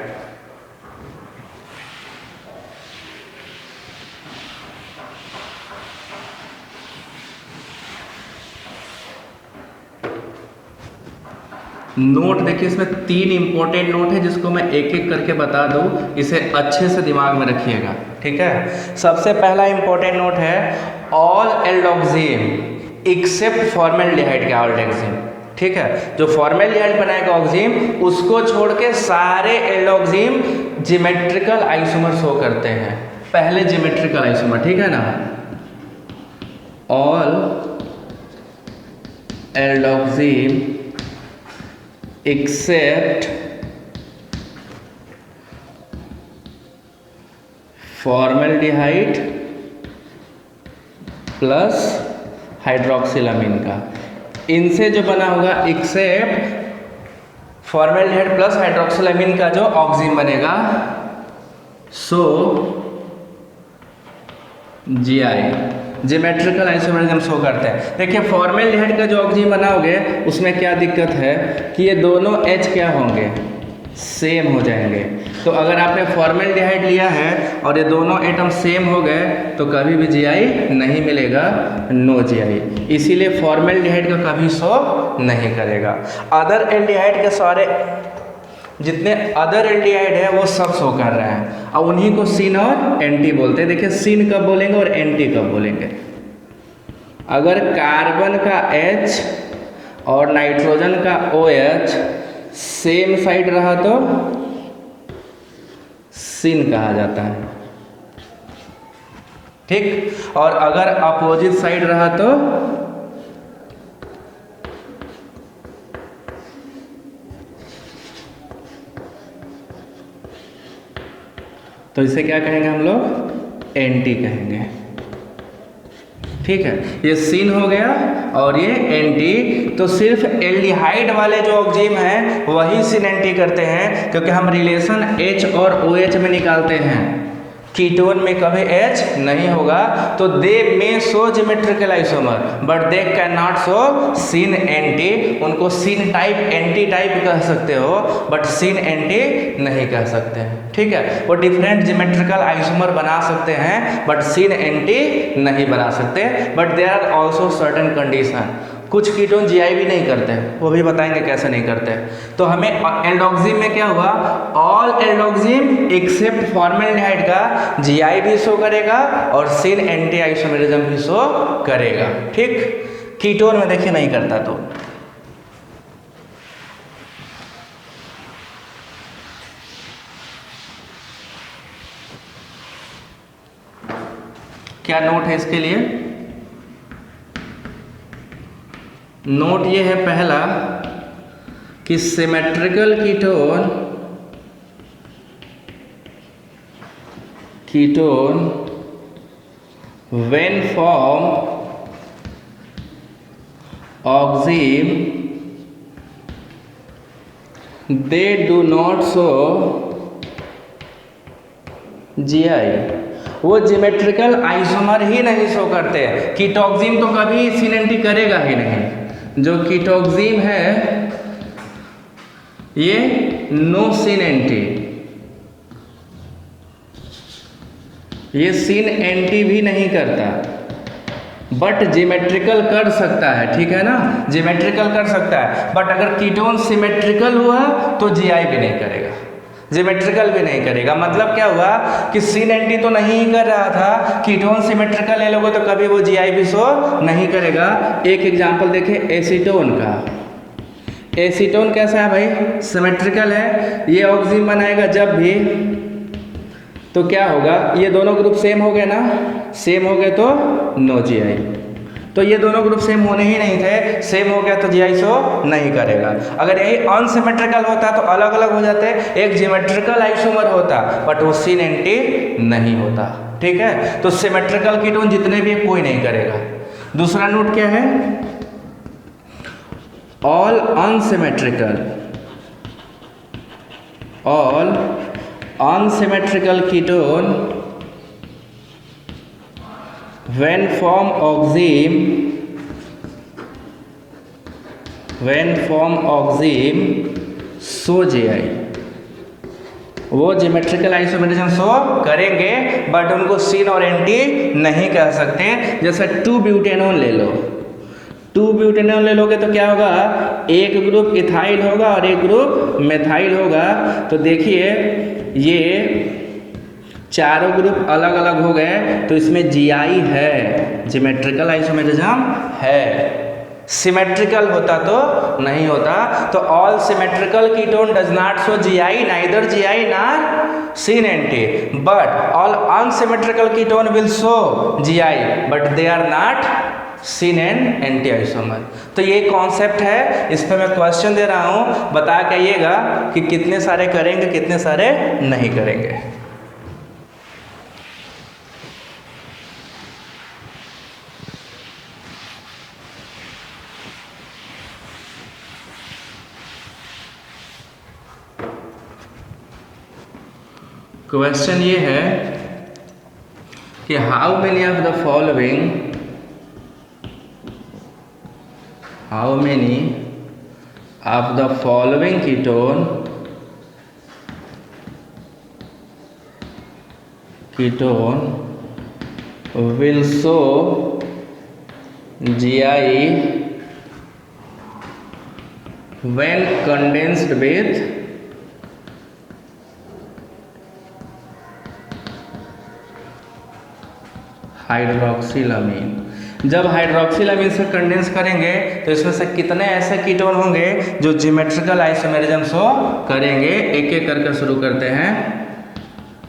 नोट देखिए, इसमें 3 इंपॉर्टेंट नोट है जिसको मैं एक एक करके बता दूं, इसे अच्छे से दिमाग में रखिएगा। ठीक है, सबसे पहला इंपॉर्टेंट नोट है ऑल एल्डोक्सिम एक्सेप्ट फॉर्मेल्डिहाइड का एल्डोक्सिम। ठीक है, जो फॉर्मेल्डिहाइड बनाएगा ऑक्सिम उसको छोड़ के सारे एल्डोक्सिम ज्योमेट्रिकल आइसोमर शो करते हैं। पहले ज्योमेट्रिकल आइसोमर, ठीक है ना, ऑल एल्डोक्सिम except फॉर्मेल्डिहाइड प्लस हाइड्रोक्सिलामीन का, इनसे जो बना होगा एक्सेप्ट फॉर्मेल्डिहाइड प्लस हाइड्रोक्सिलामीन का जो ऑक्सिम बनेगा, सो जीआई ज्योमेट्रिकल आइसोमेरिज्म शो करते हैं। देखिए फॉर्मेल्डिहाइड का जो ऑक्सीजन बनाओगे उसमें क्या दिक्कत है कि ये दोनों H क्या होंगे? सेम हो जाएंगे। तो अगर आपने फॉर्मेल्डिहाइड लिया है और ये दोनों एटम सेम हो गए तो कभी भी जीआई नहीं मिलेगा, नो जीआई। इसीलिए फॉर्मेल्डिहाइड का कभी शो नहीं करेगा। अदर एल्डिहाइड के सारे जितने अदर एल्डिहाइड है वो सब शो कर रहे हैं, और उन्हीं को सिन और एंटी बोलते हैं। देखिए सिन कब बोलेंगे और एंटी कब बोलेंगे? अगर कार्बन का H और नाइट्रोजन का OH सेम साइड रहा तो सिन कहा जाता है। ठीक, और अगर अपोजिट साइड रहा तो इसे क्या कहेंगे हम लोग? एंटी कहेंगे। ठीक है, ये सिन हो गया और ये एंटी। तो सिर्फ एल्डिहाइड वाले जो ऑक्सीजन हैं वही सिन एंटी करते हैं, क्योंकि हम रिलेशन H और OH में निकालते हैं। कीटोन में कभी H नहीं होगा, तो they may show geometrical isomer but they can not show syn anti. उनको सिन टाइप एंटी टाइप कह सकते हो, बट सिन एंटी नहीं कह सकते हैं। ठीक है, वो डिफरेंट ज्योमेट्रिकल आइसोमर बना सकते हैं बट सिन एंटी नहीं बना सकते। But there are also certain condition. कुछ कीटोन जीआई भी नहीं करते, वो भी बताएंगे कैसे नहीं करते। तो हमें एल्डोक्सिम में क्या हुआ? ऑल एल्डोक्सिम एक्सेप्ट फॉर्मेल्डिहाइड का जीआई भी शो करेगा और सिन एंटी आइसोमेरिज्म भी शो करेगा। ठीक, कीटोन में देखिए नहीं करता। तो क्या नोट है इसके लिए? नोट ये है पहला कि symmetrical ketone when form oxygen they do not show GI. वो ज्योमेट्रिकल आइसोमर ही नहीं शो करते। कीटॉक्सिम तो कभी सिन एंटी करेगा ही नहीं। जो कीटॉक्सिम है ये नो सिन एंटी, ये सिन एंटी भी नहीं करता, बट ज्योमेट्रिकल कर सकता है। ठीक है ना, ज्योमेट्रिकल कर सकता है, बट अगर कीटोन सिमेट्रिकल हुआ तो जीआई भी नहीं करेगा। सिमेट्रिकल भी नहीं करेगा। मतलब क्या हुआ कि सिन एंटी तो नहीं कर रहा था, कीटोन सिमेट्रिकल ले लोगे तो कभी वो जीआई भी शो नहीं करेगा। एक एग्जांपल देखें एसीटोन का। एसीटोन कैसा है भाई? सिमेट्रिकल है। ये ऑक्सीजन बनाएगा जब भी, तो क्या होगा, ये दोनों ग्रुप सेम हो गए ना, सेम हो गए तो नो जीआई। तो ये दोनों ग्रुप सेम होने ही नहीं थे, सेम हो गया तो जीआई शो नहीं करेगा। अगर यही अनसिमेट्रिकल होता तो अलग अलग हो जाते, एक जिमेट्रिकल आइसोमर होता बट वो सिन एंटी नहीं होता। ठीक है, तो सिमेट्रिकल कीटोन जितने भी कोई नहीं करेगा। दूसरा नोट क्या है? All unsymmetrical ketone when form show GI, वो जिमेट्रिकल आइसोमेरिज्म शो करेंगे बट उनको सिन और एंटी नहीं कह सकते। जैसे 2-ब्यूटेनॉन ले लो, 2-ब्यूटेनॉन ले लोगे तो क्या होगा, एक ग्रुप इथाइल होगा और एक ग्रुप मेथाइल होगा। तो देखिए ये चारों ग्रुप अलग अलग हो गए तो इसमें जीआई है, जिमेट्रिकल आइसोमेरिज्म है। सिमेट्रिकल होता तो नहीं होता। तो all symmetrical ketone does not show GI, neither GI nor syn anti, but all unsymmetrical ketone will show GI but they are not syn and anti isomer. तो ये concept है, इस पर मैं क्वेश्चन दे रहा हूँ, बता के आइएगा कि कितने सारे करेंगे कितने सारे नहीं करेंगे। क्वेश्चन ये है कि how many of the following ketone will show GI when condensed with हाइड्रोक्सिलामीन। जब हाइड्रोक्सिलामीन से कंडेंस करेंगे तो इसमें से कितने ऐसे कीटोन होंगे जो जिमेट्रिकल आइसोमेरिज्म शो करेंगे। एक एक करके शुरू करते हैं।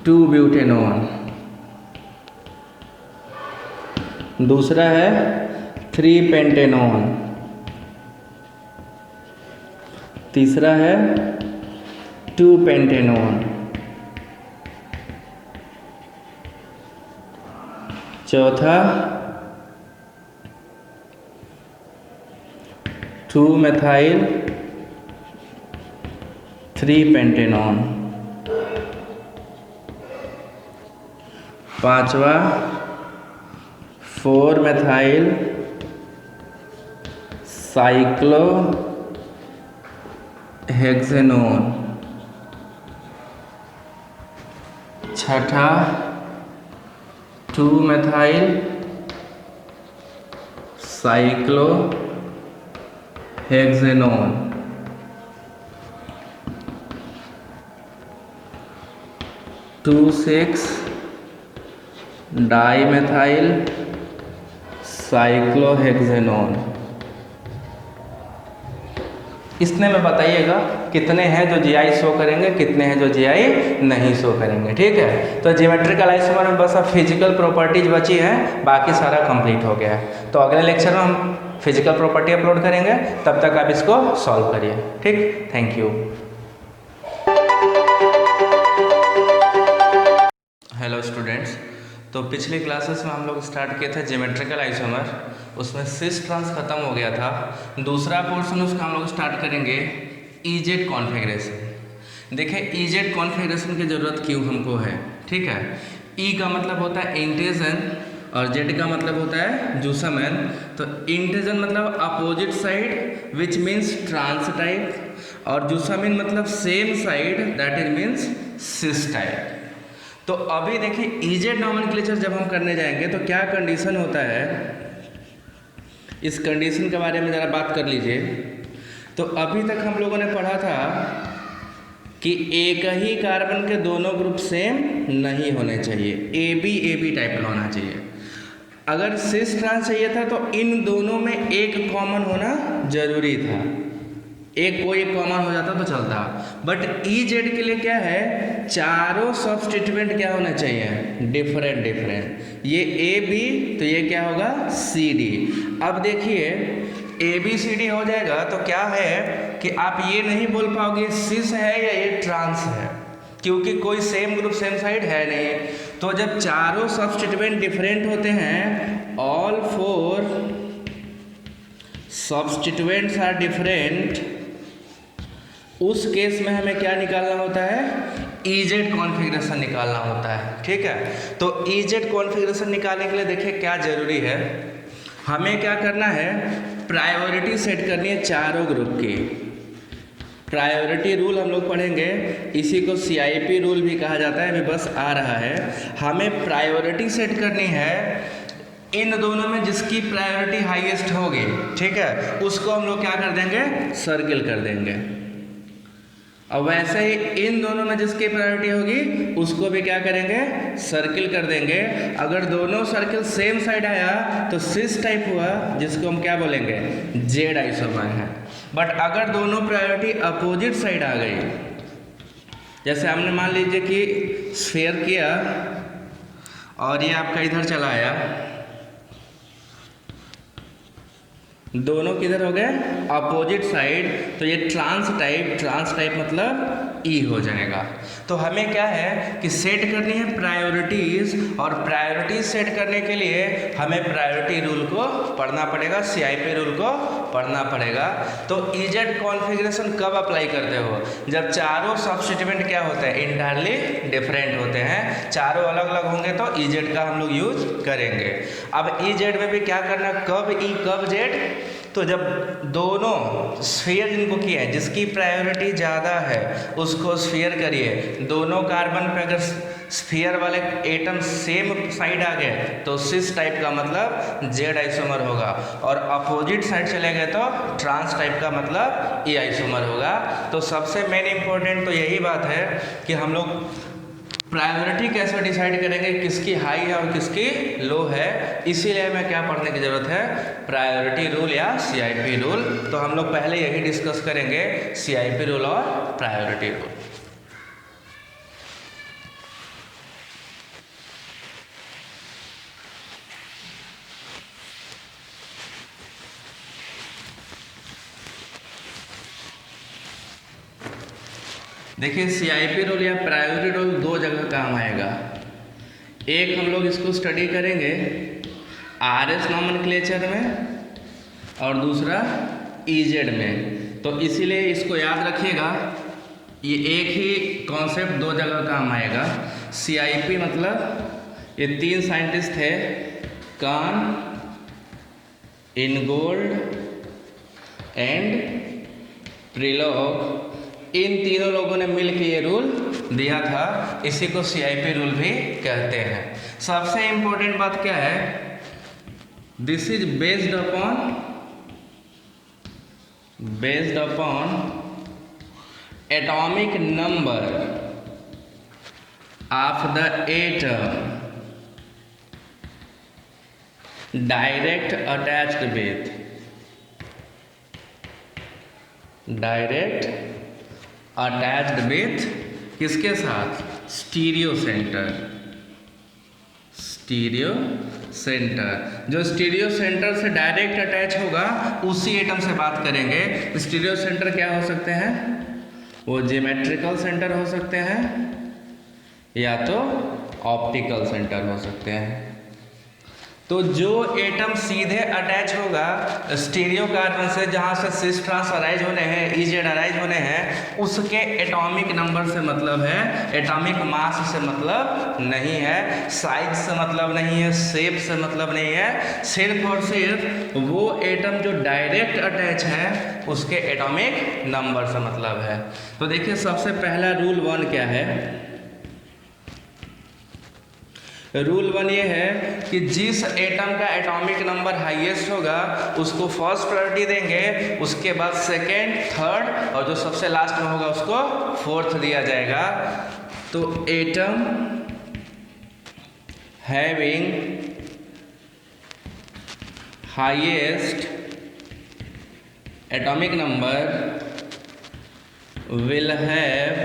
2-ब्यूटेनॉन, दूसरा है 3-पेंटेनॉन, तीसरा है 2-पेंटेनॉन, चौथा 2-मेथाइल 3-पेंटेनॉन, पांचवा 4-मेथाइल साइक्लोहेक्सेनोन, छठा 2-मेथाइल साइक्लोहेक्सेनोन, 2,6-डाइमेथाइल साइक्लोहेक्सेनोन। इसमें में बताइएगा कितने हैं जो जीआई शो करेंगे, कितने हैं जो जीआई नहीं शो करेंगे। ठीक है, तो जियोमेट्रिकल आइसोमर में बस अब फिजिकल प्रॉपर्टीज बची हैं, बाकी सारा कंप्लीट हो गया है। तो अगले लेक्चर में हम फिजिकल प्रॉपर्टी अपलोड करेंगे, तब तक आप इसको सॉल्व करिए। ठीक, थैंक यू। हेलो स्टूडेंट्स, तो पिछले क्लासेस में हम लोग स्टार्ट किए थे ज्योमेट्रिकल आइसोमर, उसमें सिस ट्रांस खत्म हो गया था। दूसरा पोर्शन उसका हम लोग स्टार्ट करेंगे ईजेड कॉन्फ़िगरेशन। देखिए ईजेड कॉन्फ़िगरेशन की ज़रूरत क्यों हमको है। ठीक है, ई का मतलब होता है इंटेजन और जेड का मतलब होता है जूसमैन। तो इंटेजन मतलब opposite side which means trans type, और जूसमैन मतलब same side that is means cis type. तो अभी देखिए ईजेड नॉमेनक्लेचर जब हम करने जाएंगे तो क्या कंडीशन होता है, इस कंडीशन के बारे में ज़रा बात कर लीजिए। तो अभी तक हम लोगों ने पढ़ा था कि एक ही कार्बन के दोनों ग्रुप सेम नहीं होने चाहिए, ए बी टाइप का होना चाहिए। अगर सिस ट्रांस चाहिए था तो इन दोनों में एक कॉमन होना जरूरी था, एक कोई कॉमन हो जाता तो चलता। बट ई जेड के लिए क्या है, चारों सब्स्टिट्यूएंट क्या होना चाहिए, डिफरेंट। ये ए बी तो ये क्या होगा सी डी। अब देखिए ए बी सी डी हो जाएगा तो क्या है कि आप ये नहीं बोल पाओगे सिस है या ये ट्रांस है, क्योंकि कोई सेम ग्रुप सेम साइड है नहीं। तो जब चारों सब्स्टिट्यूएंट डिफरेंट होते हैं, all four substituents are different, उस केस में हमें क्या निकालना होता है, ईजेड कॉन्फ़िगरेशन निकालना होता है। ठीक है, तो ईजेड कॉन्फ़िगरेशन निकालने के लिए देखिए क्या जरूरी है, हमें क्या करना है, प्रायोरिटी सेट करनी है चारों ग्रुप की। प्रायोरिटी रूल हम लोग पढ़ेंगे, इसी को CIP रूल भी कहा जाता है, अभी बस आ रहा है। हमें प्रायोरिटी सेट करनी है इन दोनों में जिसकी प्रायोरिटी हाईएस्ट होगी, ठीक है, उसको हम लोग क्या कर देंगे, सर्किल कर देंगे। और वैसे ही इन दोनों में जिसकी प्रायोरिटी होगी उसको भी क्या करेंगे, सर्किल कर देंगे। अगर दोनों सर्किल सेम साइड आया तो सिस टाइप हुआ, जिसको हम क्या बोलेंगे, जेड आइसोमर है। बट अगर दोनों प्रायोरिटी अपोजिट साइड आ गई, जैसे हमने मान लीजिए कि स्फीयर किया और ये आपका इधर चला आया, दोनों किधर हो गए, अपोजिट साइड, तो ये ट्रांस टाइप मतलब ई हो जाएगा। तो हमें क्या है कि सेट करनी है प्रायोरिटीज, और प्रायोरिटीज सेट करने के लिए हमें प्रायोरिटी रूल को पढ़ना पड़ेगा, CIP रूल को पढ़ना पड़ेगा। तो ईजेड कॉन्फ़िगरेशन कब अप्लाई करते हो, जब चारों सब्स्टिट्यूएंट क्या होते हैं, इंटायरली डिफरेंट होते हैं, चारों अलग अलग होंगे तो ईजेड का हम लोग यूज करेंगे। अब ईजेड में भी क्या करना, कब ई कब जेड, तो जब दोनों स्फीयर जिनको किया है, जिसकी प्रायोरिटी ज़्यादा है उसको स्फीयर करिए, दोनों कार्बन पे अगर स्फीयर वाले एटम सेम साइड आ गए तो सिस टाइप का मतलब जेड आइसोमर होगा, और अपोजिट साइड चले गए तो ट्रांस टाइप का मतलब ई आइसोमर होगा। तो सबसे मेन इंपॉर्टेंट तो यही बात है कि हम लोग प्रायोरिटी कैसे डिसाइड करेंगे, किसकी हाई है और किसकी लो है, इसीलिए हमें क्या पढ़ने की ज़रूरत है, प्रायोरिटी रूल या CIP रूल। तो हम लोग पहले यही डिस्कस करेंगे, CIP रूल और प्रायोरिटी रूल। देखिए CIP रूल या प्रायोरिटी रूल दो जगह काम आएगा। एक हम लोग इसको स्टडी करेंगे RS नॉमेनक्लेचर में और दूसरा EZ में। तो इसीलिए इसको याद रखिएगा, ये एक ही कॉन्सेप्ट दो जगह काम आएगा। CIP मतलब ये तीन साइंटिस्ट थे, कान, इनगोल्ड एंड प्रिलॉग, इन तीनों लोगों ने मिलकर ये रूल दिया था, इसी को CIP रूल भी कहते हैं। सबसे इंपॉर्टेंट बात क्या है, this is based upon atomic number of the atom direct attached with किसके साथ, स्टीरियो सेंटर। जो स्टीरियो सेंटर से डायरेक्ट अटैच होगा उसी एटम से बात करेंगे। स्टीरियो सेंटर क्या हो सकते हैं, वो ज्योमेट्रिकल सेंटर हो सकते हैं या तो ऑप्टिकल सेंटर हो सकते हैं। तो जो एटम सीधे अटैच होगा स्टीरियो कार्बन से, जहाँ से सिस ट्रांस अराइज होने हैं, EZ अराइज होने हैं, उसके एटॉमिक नंबर से मतलब है, एटॉमिक मास से मतलब नहीं है, साइज से मतलब नहीं है, शेप से मतलब नहीं है, सिर्फ और सिर्फ वो एटम जो डायरेक्ट अटैच है उसके एटॉमिक नंबर से मतलब है। तो देखिए सबसे पहला रूल 1 क्या है, रूल 1 ये है कि जिस एटम का एटॉमिक नंबर हाईएस्ट होगा उसको फर्स्ट प्रायोरिटी देंगे, उसके बाद सेकेंड, थर्ड और जो सबसे लास्ट में होगा उसको फोर्थ दिया जाएगा। तो atom having highest atomic number will have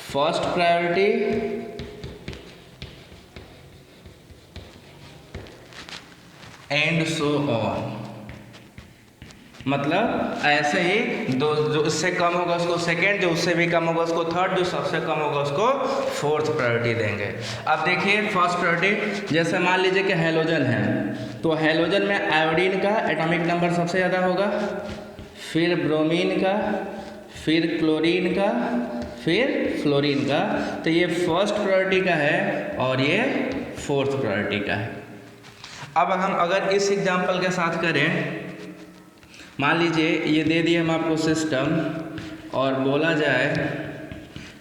first priority and so on। मतलब ऐसे ही दो, जो उससे कम होगा उसको सेकेंड, जो उससे भी कम होगा उसको थर्ड, जो सबसे कम होगा उसको फोर्थ प्रायोरिटी देंगे। अब देखिए फर्स्ट प्रायोरिटी, जैसे मान लीजिए कि हेलोजन है, तो हेलोजन में आयोडीन का एटॉमिक नंबर सबसे ज़्यादा होगा, फिर ब्रोमीन का, फिर क्लोरीन का, फिर फ्लोरीन का। तो ये फर्स्ट प्रायोरिटी का है और ये फोर्थ प्रायोरिटी का है। अब हम अगर इस एग्जांपल के साथ करें, मान लीजिए ये दे दिए हम आपको सिस्टम और बोला जाए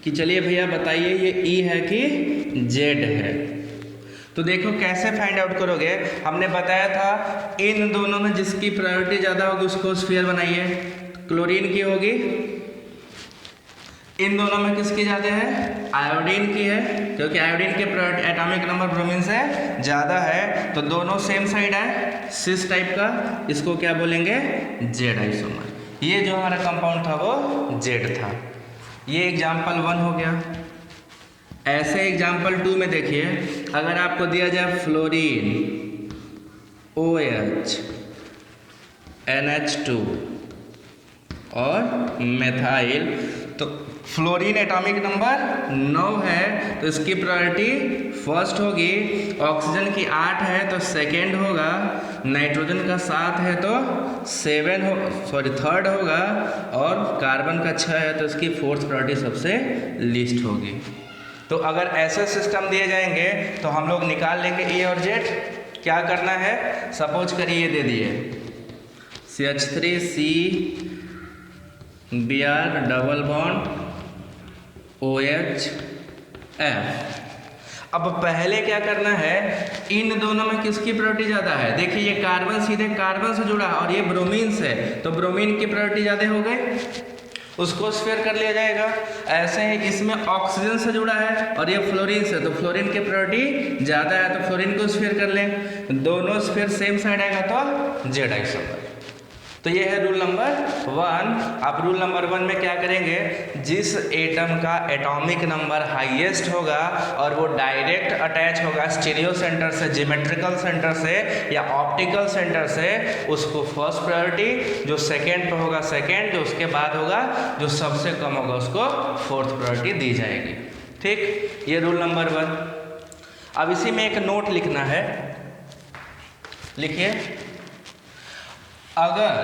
कि चलिए भैया बताइए ये ई है कि जेड है। तो देखो कैसे फाइंड आउट करोगे, हमने बताया था इन दोनों में जिसकी प्रायोरिटी ज़्यादा होगी उसको स्फीयर बनाइए। क्लोरीन की होगी, इन दोनों में किसकी ज़्यादा है, आयोडीन की है, क्योंकि आयोडीन के एटॉमिक नंबर ब्रोमीन से ज़्यादा है। तो दोनों सेम साइड है, सिस टाइप का, इसको क्या बोलेंगे, जेड आइसोमर। ये जो हमारा कंपाउंड था वो जेड था। ये एग्जाम्पल 1 हो गया। ऐसे एग्जाम्पल 2 में देखिए, अगर आपको दिया जाए फ्लोरीन OH NH2 और मेथाइल, तो फ्लोरीन एटॉमिक नंबर 9 है तो इसकी प्रायोरिटी फर्स्ट होगी, ऑक्सीजन की 8 है तो सेकेंड होगा, नाइट्रोजन का 7 है तो थर्ड होगा, और कार्बन का 6 है तो इसकी फोर्थ प्रायोरिटी सबसे लीस्ट होगी। तो अगर ऐसे सिस्टम दिए जाएंगे तो हम लोग निकाल लेंगे ए और जेड। क्या करना है, सपोज करिए ये दे दिए CH3 Br double bond OH F। अब पहले क्या करना है, इन दोनों में किसकी प्रायोरिटी ज़्यादा है। देखिए ये कार्बन सीधे कार्बन से जुड़ा और ये ब्रोमीन से, तो ब्रोमीन की प्रायोरिटी ज़्यादा हो गई, उसको स्फीयर कर लिया जाएगा। ऐसे ही इसमें ऑक्सीजन से जुड़ा है और ये फ्लोरीन से, तो फ्लोरीन की प्रायोरिटी ज़्यादा है तो फ्लोरीन को स्फीयर कर लें। दोनों स्फीयर सेम साइड आएगा तो जेड आइसोमर। तो ये है रूल नंबर 1। आप रूल नंबर 1 में क्या करेंगे, जिस एटम का एटॉमिक नंबर हाईएस्ट होगा और वो डायरेक्ट अटैच होगा स्टीरियो सेंटर से, ज्योमेट्रिकल सेंटर से या ऑप्टिकल सेंटर से, उसको फर्स्ट प्रायोरिटी, जो सेकेंड पे होगा सेकेंड, जो उसके बाद होगा जो सबसे कम होगा उसको फोर्थ प्रायोरिटी दी जाएगी। ठीक, ये रूल नंबर 1। अब इसी में एक नोट लिखना है, लिखिए, अगर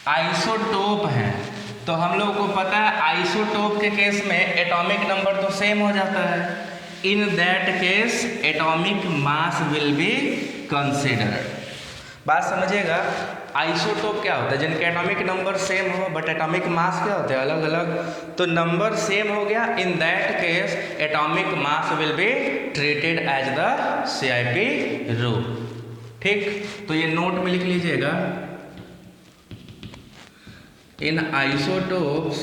आइसोटोप है तो हम लोगों को पता है आइसोटोप के केस में एटॉमिक नंबर तो सेम हो जाता है। इन that case atomic mass will be considered. बात समझिएगा, आइसोटोप क्या होता है, जिनके एटॉमिक नंबर सेम हो बट एटॉमिक मास क्या होते हैं अलग अलग। तो नंबर सेम हो गया, in that case atomic mass will be treated as the CIP rule. ठीक, तो ये नोट में लिख लीजिएगा, in isotopes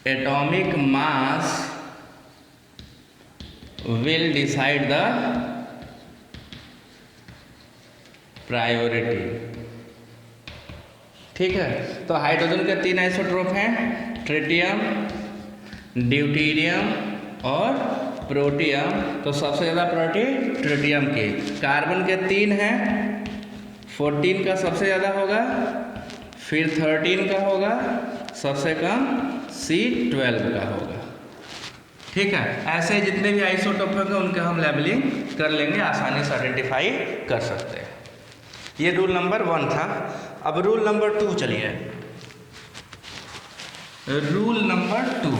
atomic mass will decide the priority. ठीक है, तो हाइड्रोजन के 3 आइसोटोप हैं, ट्रिटियम, ड्यूटेरियम और प्रोटियम। तो सबसे ज़्यादा प्रायोरिटी ट्रिटियम की। कार्बन के 3 हैं, 14 का सबसे ज़्यादा होगा, फिर 13 का होगा, सबसे कम C12 का होगा। ठीक है, ऐसे जितने भी आइसोटोप होंगे उनके हम लेबलिंग कर लेंगे, आसानी से आइडेंटिफाई कर सकते हैं। ये रूल नंबर 1 था। अब रूल नंबर 2 चलिए, रूल नंबर 2।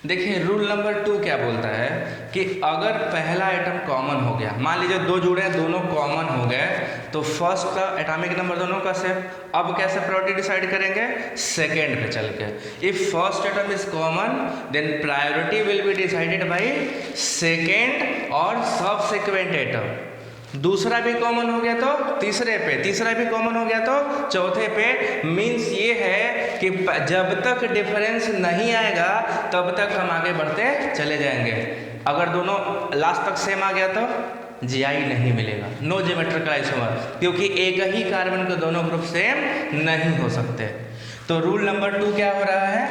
देखिए रूल नंबर 2 क्या बोलता है कि अगर पहला एटम कॉमन हो गया, मान लीजिए दो जुड़े हैं दोनों कॉमन हो गए, तो फर्स्ट का एटॉमिक नंबर दोनों का सेम। अब कैसे प्रायोरिटी डिसाइड करेंगे? सेकेंड पे चल के। If first atom is common then priority will be decided by second और सबसिक्वेंट एटम। दूसरा भी कॉमन हो गया तो तीसरे पे, तीसरा भी कॉमन हो गया तो चौथे पे। मीन्स ये है कि जब तक डिफरेंस नहीं आएगा तब तक हम आगे बढ़ते चले जाएंगे। अगर दोनों लास्ट तक सेम आ गया तो जीआई नहीं मिलेगा, नो ज्योमेट्रिकल आइसोमर, क्योंकि एक ही कार्बन के दोनों ग्रुप सेम नहीं हो सकते। तो रूल नंबर 2 क्या हो रहा है?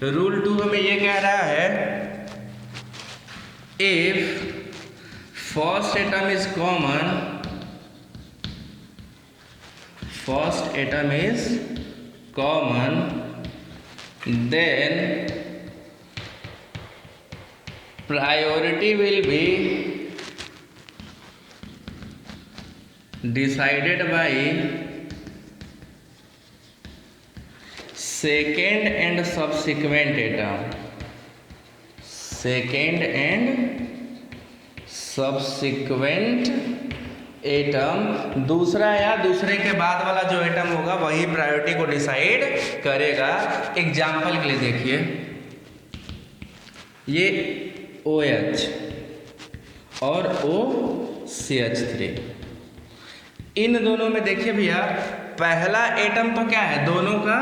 रूल 2 हमें ये कह रहा है if first atom is common, first atom is common, then priority will be decided by second and subsequent atom, second and subsequent atom. दूसरा या दूसरे के बाद वाला जो एटम होगा वही प्रायोरिटी को डिसाइड करेगा। एग्जाम्पल के लिए देखिए, ये OH और OCH3, इन दोनों में देखिए भैया पहला एटम तो क्या है, दोनों का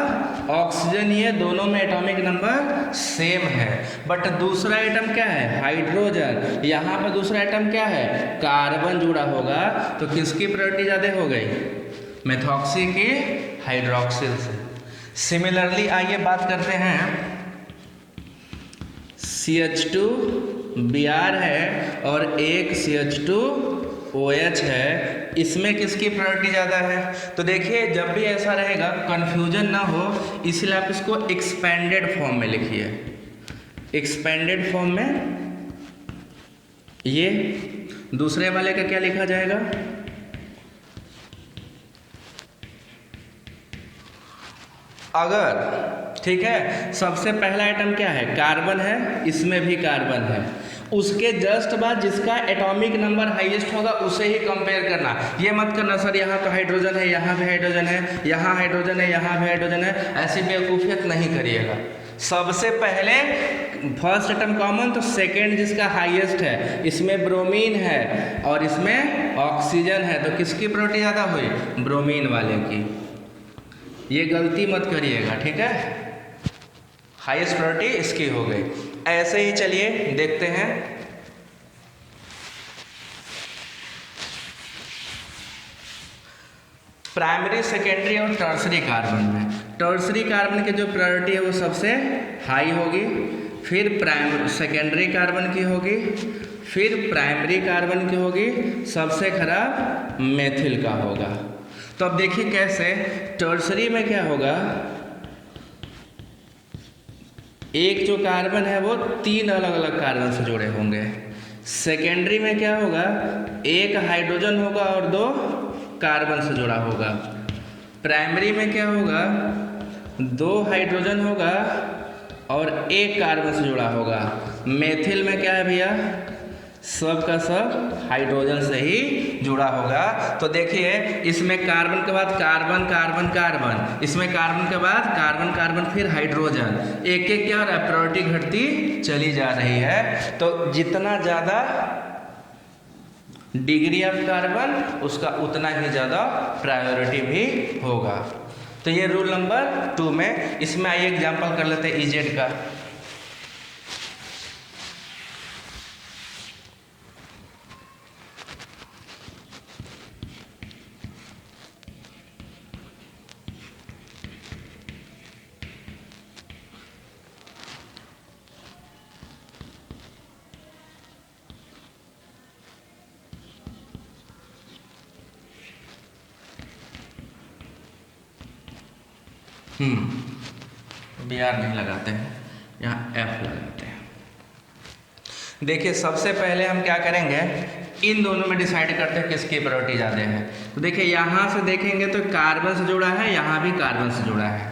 ऑक्सीजन ही है, दोनों में एटॉमिक नंबर सेम है। बट दूसरा एटम क्या है? हाइड्रोजन। यहाँ पर दूसरा एटम क्या है? कार्बन जुड़ा होगा, तो किसकी प्रायोरिटी ज़्यादा हो गई? मेथॉक्सी की हाइड्रोक्सिल से। सिमिलरली आइए बात करते हैं, CH2Br है और एक CH2OH है, इसमें किसकी प्रायोरिटी ज़्यादा है? तो देखिए जब भी ऐसा रहेगा कंफ्यूजन ना हो, इसलिए आप इसको एक्सपेंडेड फॉर्म में लिखिए। एक्सपेंडेड फॉर्म में ये दूसरे वाले का क्या लिखा जाएगा? अगर ठीक है सबसे पहला एटम क्या है? कार्बन है, इसमें भी कार्बन है, उसके जस्ट बाद जिसका एटॉमिक नंबर हाईएस्ट होगा उसे ही कंपेयर करना। ये मत करना सर यहाँ तो हाइड्रोजन है, यहाँ भी हाइड्रोजन है, यहाँ हाइड्रोजन है, यहाँ भी हाइड्रोजन है, ऐसी बेवकूफ़ियत नहीं करिएगा। सबसे पहले फर्स्ट एटम कॉमन तो सेकेंड जिसका हाईएस्ट है, इसमें ब्रोमीन है और इसमें ऑक्सीजन है, तो किसकी प्रायोरिटी ज़्यादा हुई? ब्रोमीन वाले की। ये गलती मत करिएगा, ठीक है? हाईएस्ट प्रायोरिटी इसकी हो गई। ऐसे ही चलिए देखते हैं, प्राइमरी, सेकेंडरी और टर्सरी कार्बन में। टर्सरी कार्बन की जो प्रायोरिटी है वो सबसे हाई होगी, फिर सेकेंडरी कार्बन की होगी, फिर प्राइमरी कार्बन की होगी, सबसे खराब मेथिल का होगा। तो अब देखिए कैसे, टर्सरी में क्या होगा, एक जो कार्बन है वो 3 अलग अलग कार्बन से जुड़े होंगे। सेकेंडरी में क्या होगा, एक हाइड्रोजन होगा और 2 कार्बन से जुड़ा होगा। प्राइमरी में क्या होगा, 2 हाइड्रोजन होगा और 1 कार्बन से जुड़ा होगा। मेथिल में क्या है भैया, सब का सब हाइड्रोजन से ही जुड़ा होगा। तो देखिए इसमें कार्बन के बाद कार्बन कार्बन कार्बन, इसमें कार्बन के बाद कार्बन कार्बन फिर हाइड्रोजन, एक एक क्या हो रहा है, प्रायोरिटी घटती चली जा रही है। तो जितना ज़्यादा डिग्री ऑफ कार्बन उसका उतना ही ज़्यादा प्रायोरिटी भी होगा। तो ये रूल नंबर 2 में। इसमें आइए एग्जाम्पल कर लेते हैं EZ का। BR नहीं लगाते हैं, यहाँ F लगाते हैं। देखिए सबसे पहले हम क्या करेंगे, इन दोनों में डिसाइड करते हैं किसकी प्रायोरिटी ज़्यादा है। तो देखिए यहाँ से देखेंगे तो कार्बन से जुड़ा है, यहाँ भी कार्बन से जुड़ा है,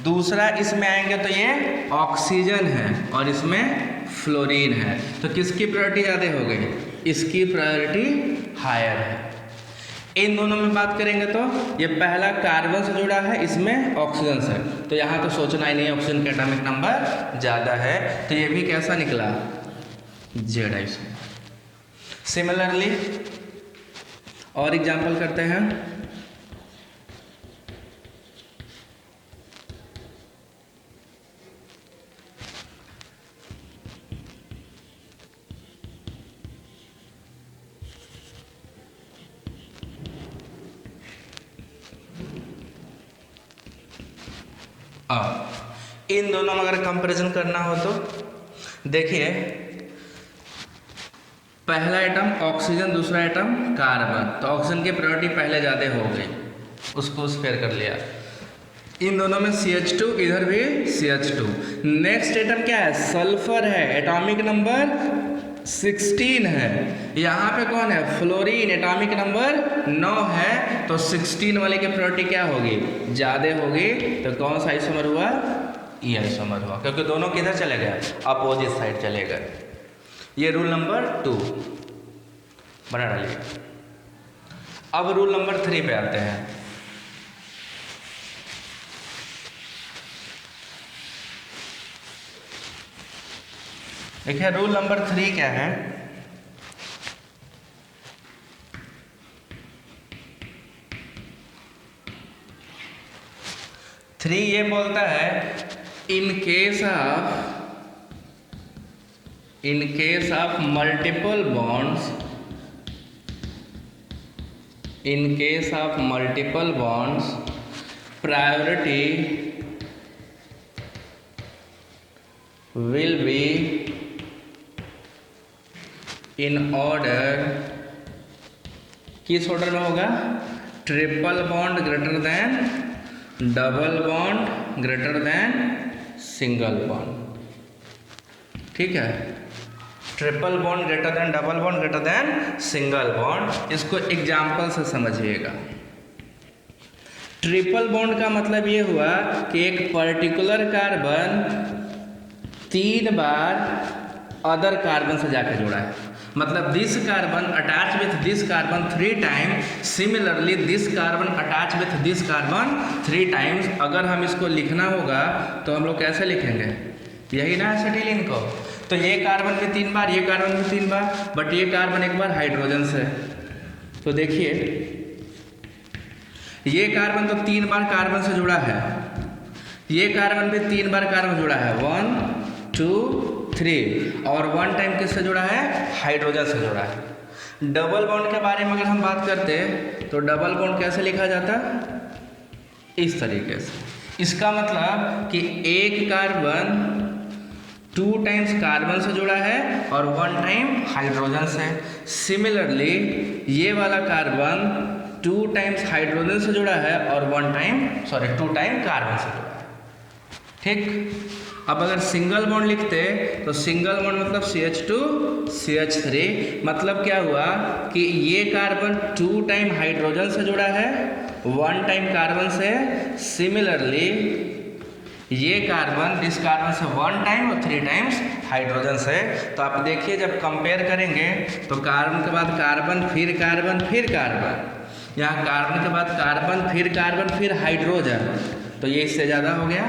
दूसरा इसमें आएंगे तो ये ऑक्सीजन है और इसमें फ्लोरीन है, तो किसकी प्रायोरिटी ज़्यादा हो गई? इसकी प्रायोरिटी हायर है। इन दोनों में बात करेंगे तो ये पहला कार्बन से जुड़ा है, इसमें ऑक्सीजन से, तो यहाँ तो सोचना ही नहीं, ऑक्सीजन का एटॉमिक नंबर ज़्यादा है, तो ये भी कैसा निकला? Z isomer. सिमिलरली और एग्जाम्पल करते हैं। इन दोनों में अगर कंपैरिजन करना हो तो देखिए, पहला एटम ऑक्सीजन, दूसरा एटम कार्बन, तो ऑक्सीजन की प्रायोरिटी पहले ज़्यादा हो गई, उसको स्पेयर कर लिया। इन दोनों में CH2, इधर भी CH2। नेक्स्ट एटम क्या है? सल्फर है, एटॉमिक नंबर 16 है। यहाँ पे कौन है? फ्लोरीन, एटॉमिक नंबर 9 है, तो 16 वाले की प्रायोरिटी क्या होगी? ज़्यादा होगी, तो कौन सा आइसोमर हुआ? ई आइसोमर हुआ, क्योंकि दोनों किधर चले गए? अपोजिट साइड चले गए। ये रूल नंबर 2 बना डालिए। अब रूल नंबर 3 पे आते हैं। देखिए रूल नंबर 3 क्या है? थ्री ये बोलता है in case of multiple bonds, in case of multiple bonds priority will be in order, किस ऑर्डर में होगा? Triple bond greater than double bond greater than single bond. ठीक है, triple bond greater than double bond greater than single bond. इसको example से समझिएगा। Triple bond का मतलब ये हुआ कि एक पर्टिकुलर कार्बन 3 बार अदर कार्बन से जाकर जुड़ा है, मतलब this carbon attach with this carbon 3 times, similarly this carbon attach with this carbon 3 times. अगर हम इसको लिखना होगा तो हम लोग कैसे लिखेंगे? यही ना एसिटिलीन को, तो ये कार्बन भी 3 बार, ये कार्बन भी 3 बार, बट ये कार्बन एक बार हाइड्रोजन से। तो देखिए ये कार्बन तो 3 बार कार्बन से जुड़ा है, ये कार्बन भी 3 बार कार्बन जुड़ा है, 1 2 3, और 1 टाइम किससे जुड़ा है? हाइड्रोजन से जुड़ा है। डबल बॉन्ड के बारे में अगर हम बात करते हैं तो डबल बॉन्ड कैसे लिखा जाता? इस तरीके से। इसका मतलब कि एक कार्बन 2 टाइम्स कार्बन से जुड़ा है और 1 टाइम हाइड्रोजन से। सिमिलरली ये वाला कार्बन 2 टाइम्स हाइड्रोजन से जुड़ा है और 2 टाइम कार्बन से जुड़ा है। ठीक, अब अगर सिंगल बॉन्ड लिखते तो सिंगल बॉन्ड मतलब CH2 CH3, मतलब क्या हुआ कि ये कार्बन 2 टाइम हाइड्रोजन से जुड़ा है, 1 टाइम कार्बन से। सिमिलरली ये कार्बन इस कार्बन से 1 टाइम और 3 टाइम्स हाइड्रोजन से। तो आप देखिए जब कंपेयर करेंगे तो कार्बन के बाद कार्बन फिर कार्बन फिर कार्बन, यहाँ कार्बन के बाद कार्बन फिर हाइड्रोजन, तो ये इससे ज़्यादा हो गया।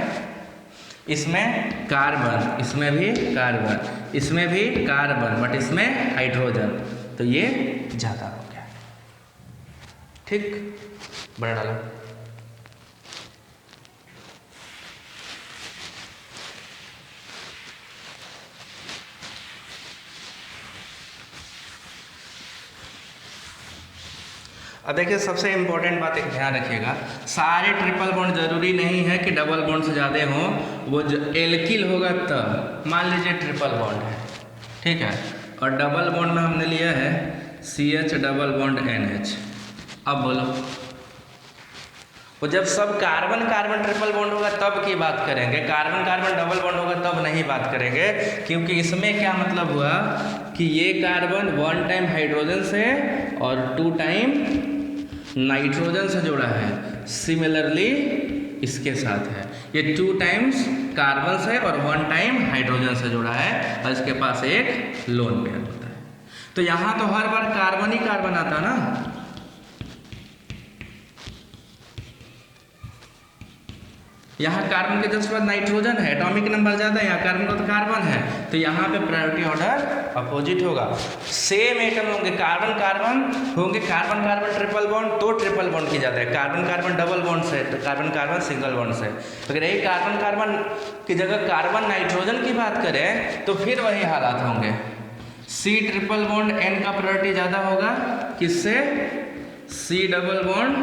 इसमें कार्बन, इसमें भी कार्बन, इसमें भी कार्बन, बट इसमें हाइड्रोजन, तो ये ज़्यादा हो गया। ठीक, बढ़ा डालो। अब देखिए सबसे इम्पोर्टेंट बात एक ध्यान रखिएगा, सारे ट्रिपल बॉन्ड जरूरी नहीं है कि डबल बॉन्ड से ज़्यादा हों। वो जो एल्किल होगा तब, मान लीजिए ट्रिपल बॉन्ड है, ठीक है, और डबल बॉन्ड में हमने लिया है CH डबल बॉन्ड NH। अब बोलो, वो जब सब कार्बन कार्बन ट्रिपल बॉन्ड होगा तब की बात करेंगे, कार्बन कार्बन डबल बॉन्ड होगा तब नहीं बात करेंगे, क्योंकि इसमें क्या मतलब हुआ कि ये कार्बन 1 टाइम हाइड्रोजन से और 2 टाइम नाइट्रोजन से जुड़ा है। सिमिलरली इसके साथ है। ये 2 टाइम्स कार्बन से और 1 टाइम हाइड्रोजन से जुड़ा है और इसके पास एक लोन पेयर होता है। तो यहाँ तो हर बार कार्बन ही कार्बन आता ना, यहाँ कार्बन के जस्ट बाद नाइट्रोजन है, एटॉमिक नंबर ज्यादा है, यहाँ कार्बन का तो कार्बन है, तो यहाँ पे प्रायोरिटी ऑर्डर अपोजिट होगा। सेम एटम होंगे, कार्बन कार्बन होंगे, कार्बन कार्बन ट्रिपल बॉन्ड तो ट्रिपल बॉन्ड की जाता है, कार्बन कार्बन डबल बॉन्ड से, तो कार्बन कार्बन सिंगल बॉन्ड से। अगर यही कार्बन कार्बन की जगह कार्बन नाइट्रोजन की बात करें तो फिर वही हालात होंगे, सी ट्रिपल बॉन्ड एन का प्रायोरिटी ज्यादा होगा, किससे? सी डबल बॉन्ड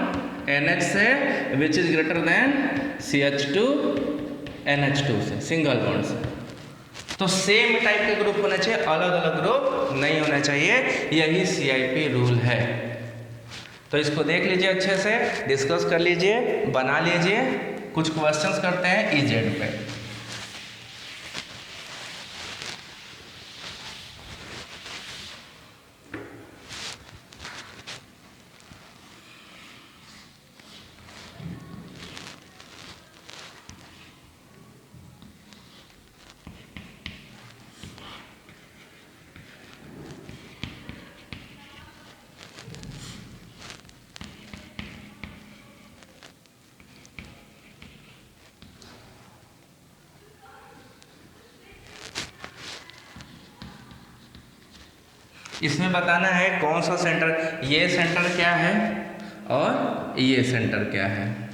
NH से which is greater then CH2 NH2 से, सिंगल बॉन्ड से। तो सेम टाइप के ग्रुप होने चाहिए, अलग अलग ग्रुप नहीं होने चाहिए, यही CIP रूल है। तो इसको देख लीजिए, अच्छे से डिस्कस कर लीजिए, बना लीजिए। कुछ क्वेश्चंस करते हैं EZ पे। इसमें बताना है कौन सा सेंटर, ये सेंटर क्या है और ये सेंटर क्या है।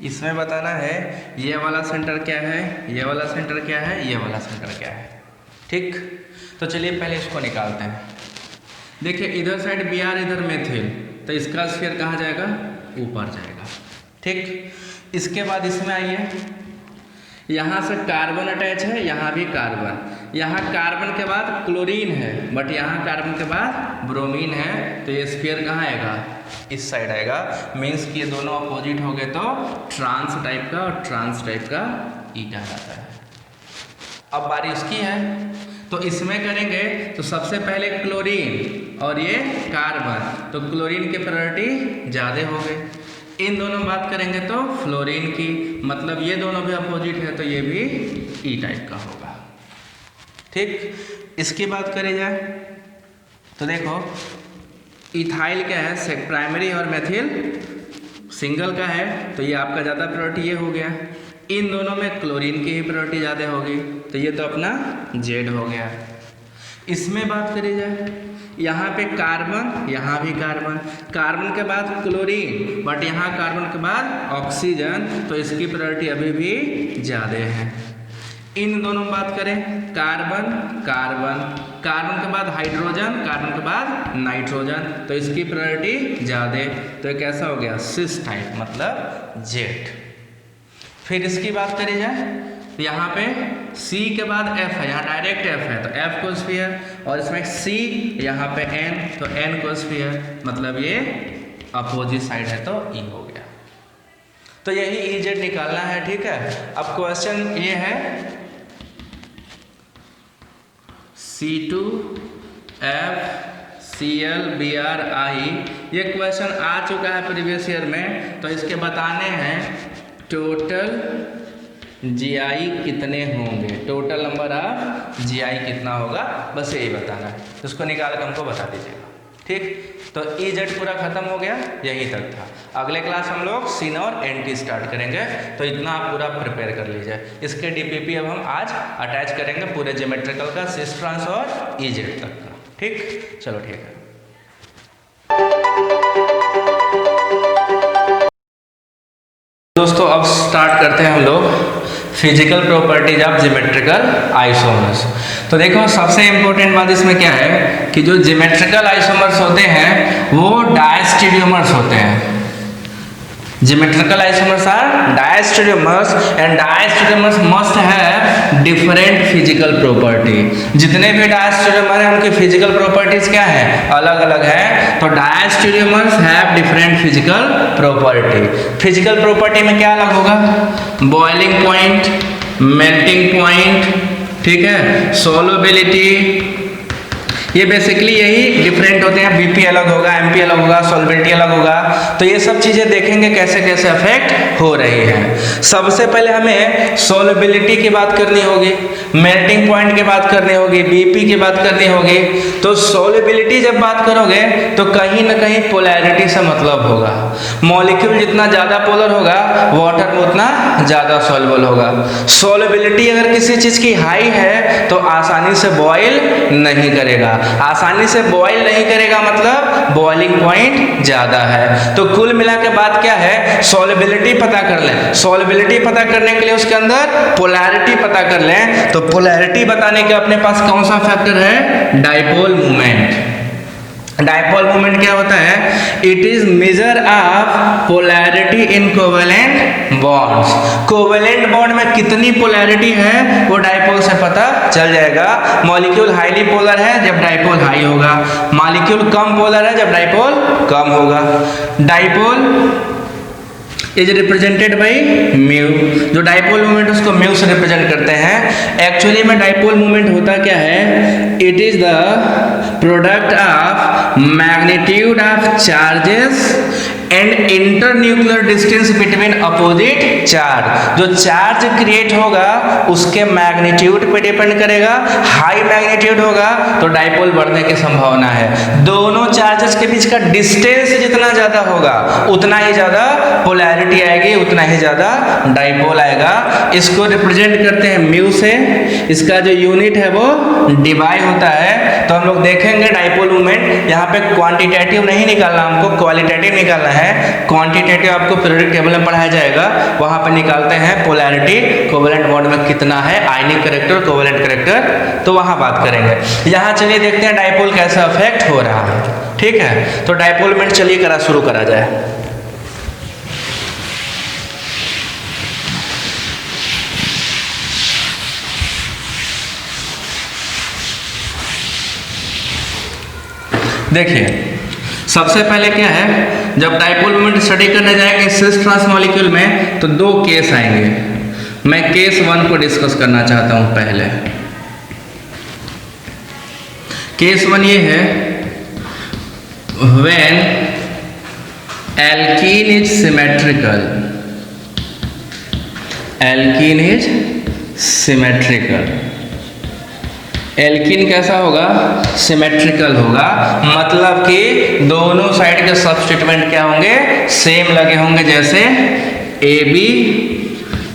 इसमें बताना है ये वाला सेंटर क्या है, ये वाला सेंटर क्या है, ये वाला सेंटर क्या है। ठीक, तो चलिए पहले इसको निकालते हैं। देखिए इधर साइड Br, इधर मेथिल, तो इसका स्फीयर कहाँ जाएगा? ऊपर जाएगा। ठीक, इसके बाद इसमें आइए, यहाँ से कार्बन अटैच है, यहाँ भी कार्बन, यहाँ कार्बन के बाद क्लोरीन है, बट यहाँ कार्बन के बाद ब्रोमीन है, तो ये स्फीयर कहाँ आएगा? इस साइड आएगा। मीन्स कि ये दोनों अपोजिट हो गए तो ट्रांस टाइप का और ट्रांस टाइप का ईटा आता है। अब बारी उसकी है, तो इसमें करेंगे तो सबसे पहले क्लोरीन और ये कार्बन, तो क्लोरीन की प्रायोरिटी ज़्यादा हो गई। इन दोनों बात करेंगे तो फ्लोरीन की, मतलब ये दोनों भी अपोजिट है तो ये भी ई टाइप का होगा। ठीक, इसकी बात करी जाए तो देखो इथाइल क्या है? प्राइमरी और मेथिल सिंगल का है, तो ये आपका ज़्यादा प्रायोरिटी ये हो गया। इन दोनों में क्लोरीन की ही प्रायोरिटी ज़्यादा होगी, तो ये तो अपना जेड हो गया। इसमें बात करी जाए, यहाँ पे कार्बन, यहाँ भी कार्बन, कार्बन के बाद क्लोरीन, बट यहाँ कार्बन के बाद ऑक्सीजन, तो इसकी प्रायोरिटी अभी भी ज़्यादा है। इन दोनों में बात करें, कार्बन कार्बन, कार्बन के बाद हाइड्रोजन, कार्बन के बाद नाइट्रोजन, तो इसकी प्रायोरिटी ज़्यादा, तो ये कैसा हो गया? सिस टाइप, मतलब जेड। फिर इसकी बात करी जाए तो यहाँ पे C के बाद F है, यहाँ डायरेक्ट F है, तो F को स्फीयर, और इसमें C, यहाँ पे N, तो N को स्फीयर, मतलब ये अपोजिट साइड है तो E हो गया। तो यही EZ निकालना है। ठीक है, अब क्वेश्चन ये है C2FClBrI, ये क्वेश्चन आ चुका है प्रीवियस ईयर में, तो इसके बताने हैं टोटल GI कितने होंगे, टोटल नंबर ऑफ GI कितना होगा, बस यही बताना है। तो उसको निकाल कर हमको बता दीजिएगा। ठीक, तो EZ पूरा खत्म हो गया, यही तक था। अगले क्लास हम लोग सिन और NT स्टार्ट करेंगे, तो इतना आप पूरा प्रिपेयर कर लीजिए। इसके DPP अब हम आज अटैच करेंगे पूरे ज्योमेट्रिकल का, सिस ट्रांस और EZ तक का। ठीक, चलो ठीक है। दोस्तों अब स्टार्ट करते हैं हम लोग physical properties of geometrical isomers. तो देखो सबसे इंपॉर्टेंट बात इसमें क्या है कि जो ज्योमेट्रिकल आइसोमर्स होते हैं वो डायस्टेरियोमर्स होते हैं। Geometrical isomers are diastereomers and diastereomers must have different physical property. जितने भी डायस्टेरियोमर हैं उनकी फिजिकल प्रॉपर्टीज क्या है, अलग अलग है। तो diastereomers have different physical property. Physical property में क्या अलग होगा, बॉइलिंग पॉइंट, मेल्टिंग पॉइंट, ठीक है, सोलबिलिटी, ये बेसिकली यही डिफरेंट होते हैं। बीपी अलग होगा, एमपी अलग होगा, सॉल्बिलिटी अलग होगा। तो ये सब चीजें देखेंगे कैसे कैसे अफेक्ट हो रही है। सबसे पहले हमें सॉल्बिलिटी की बात करनी होगी, मेल्टिंग पॉइंट की बात करनी होगी, बीपी की बात करनी होगी। तो सॉल्बिलिटी जब बात करोगे तो कहीं ना कहीं पोलैरिटी से मतलब होगा। मॉलिक्यूल जितना ज्यादा पोलर होगा वाटर में उतना ज्यादा सॉल्युबल होगा। सॉल्बिलिटी अगर किसी चीज की हाई है तो आसानी से बॉयल नहीं करेगा। आसानी से बॉयल नहीं करेगा मतलब बॉइलिंग पॉइंट ज्यादा है। तो कुल मिला के बात क्या है, सॉल्युबिलिटी पता कर लें। सॉल्युबिलिटी पता करने के लिए उसके अंदर पोलैरिटी पता कर लें। तो पोलैरिटी बताने के अपने पास कौन सा फैक्टर है, डाइपोल मोमेंट। डाइपोल मोमेंट क्या होता है, it is measure of polarity in covalent bonds. Covalent bond में कितनी पोलैरिटी है वो डाइपोल से पता चल जाएगा। मॉलिक्यूल हाईली पोलर है जब डाइपोल हाई होगा, मॉलिक्यूल कम पोलर है जब डाइपोल कम होगा। Dipole is represented by mu. जो डाइपोल मोमेंट उसको म्यू से रिप्रेजेंट करते हैं। एक्चुअली में डाइपोल मोमेंट होता क्या है, it is the product of magnitude of charges and internuclear distance between opposite charge. जो चार्ज क्रिएट होगा उसके मैग्नीट्यूड पे डिपेंड करेगा। हाई मैग्नीट्यूड होगा तो डाइपोल बढ़ने की संभावना है। दोनों चार्जेस के बीच का डिस्टेंस जितना ज्यादा होगा उतना ही ज्यादा पोलैरिटी आएगी, उतना ही ज्यादा डाइपोल आएगा। इसको रिप्रेजेंट करते हैं म्यू से। इसका जो यूनिट है वो डिवाई होता है। तो हम लोग देखेंगे डाइपोल मोमेंट, यहाँ पे क्वांटिटेटिव नहीं निकालना, हमको क्वालिटेटिव निकालना है। क्वांटिटेटिव आपको पीरियोडिक टेबल में पढ़ाया जाएगा, वहां पे निकालते हैं पोलैरिटी कोवेलेंट बॉन्ड में कितना है, आयनिक कैरेक्टर, कोवेलेंट कैरेक्टर, तो वहां बात करेंगे। यहां चलिए देखते हैं डाइपोल कैसा अफेक्ट हो रहा है। ठीक है, तो डाइपोल मोमेंट चलिए शुरू करा जाए। देखिए सबसे पहले क्या है, जब डाइपोल मोमेंट स्टडी करने जाएंगे सिस ट्रांस मॉलिक्यूल में तो दो केस आएंगे। मैं केस 1 को डिस्कस करना चाहता हूं पहले। केस 1 ये है, when alkene is symmetrical. Alkene is symmetrical. Alkene कैसा होगा, सिमेट्रिकल होगा, मतलब कि दोनों साइड के सब्स्टिट्यूएंट क्या होंगे, सेम लगे होंगे, जैसे AB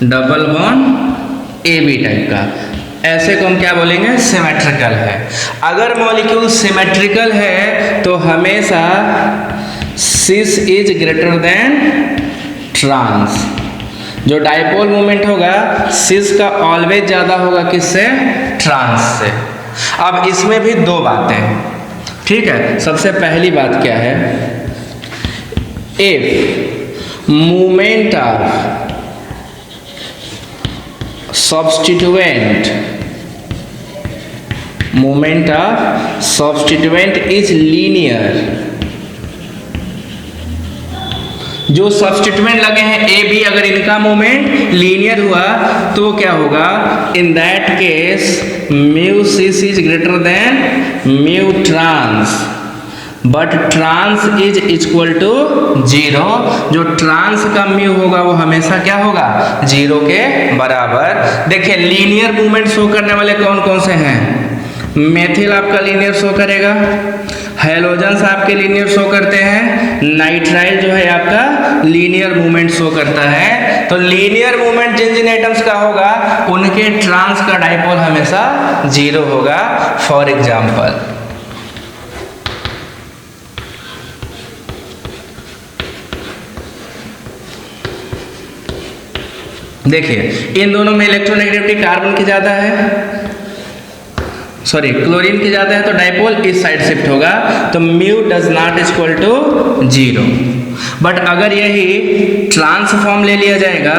double bond AB type का। ऐसे को हम क्या बोलेंगे, सिमेट्रिकल है। अगर मॉलिक्यूल सिमेट्रिकल है तो हमेशा सिस इज ग्रेटर देन ट्रांस। जो डाइपोल मोमेंट होगा सिस का ऑलवेज ज्यादा होगा किससे, ट्रांस से। अब इसमें भी दो बातें, ठीक है। सबसे पहली बात क्या है, if movement of substituent, movement of substituent is linear. जो सब्स्टिट्यूएंट लगे हैं ए बी, अगर इनका मूवमेंट लीनियर हुआ तो क्या होगा, in that case mu cis is greater than mu trans, but trans is equal to 0। जो ट्रांस का म्यू होगा वो हमेशा क्या होगा, 0 के बराबर। देखिए लीनियर मूवमेंट शो करने वाले कौन कौन से हैं, मेथिल आपका लीनियर शो करेगा, हैलोजन्स आपके लीनियर शो करते हैं, नाइट्राइल जो है आपका लीनियर मूवमेंट शो करता है। तो लीनियर मूवमेंट जिन जिन एटम्स का होगा उनके ट्रांस का डाइपोल हमेशा 0 होगा। फॉर एग्जांपल देखिए इन दोनों में इलेक्ट्रोनेगेटिविटी कार्बन की ज्यादा है, सॉरी क्लोरीन की ज़्यादा है तो डाइपोल इस साइड शिफ्ट होगा, तो mu does not equal to 0। But अगर यही ट्रांसफॉर्म ले लिया जाएगा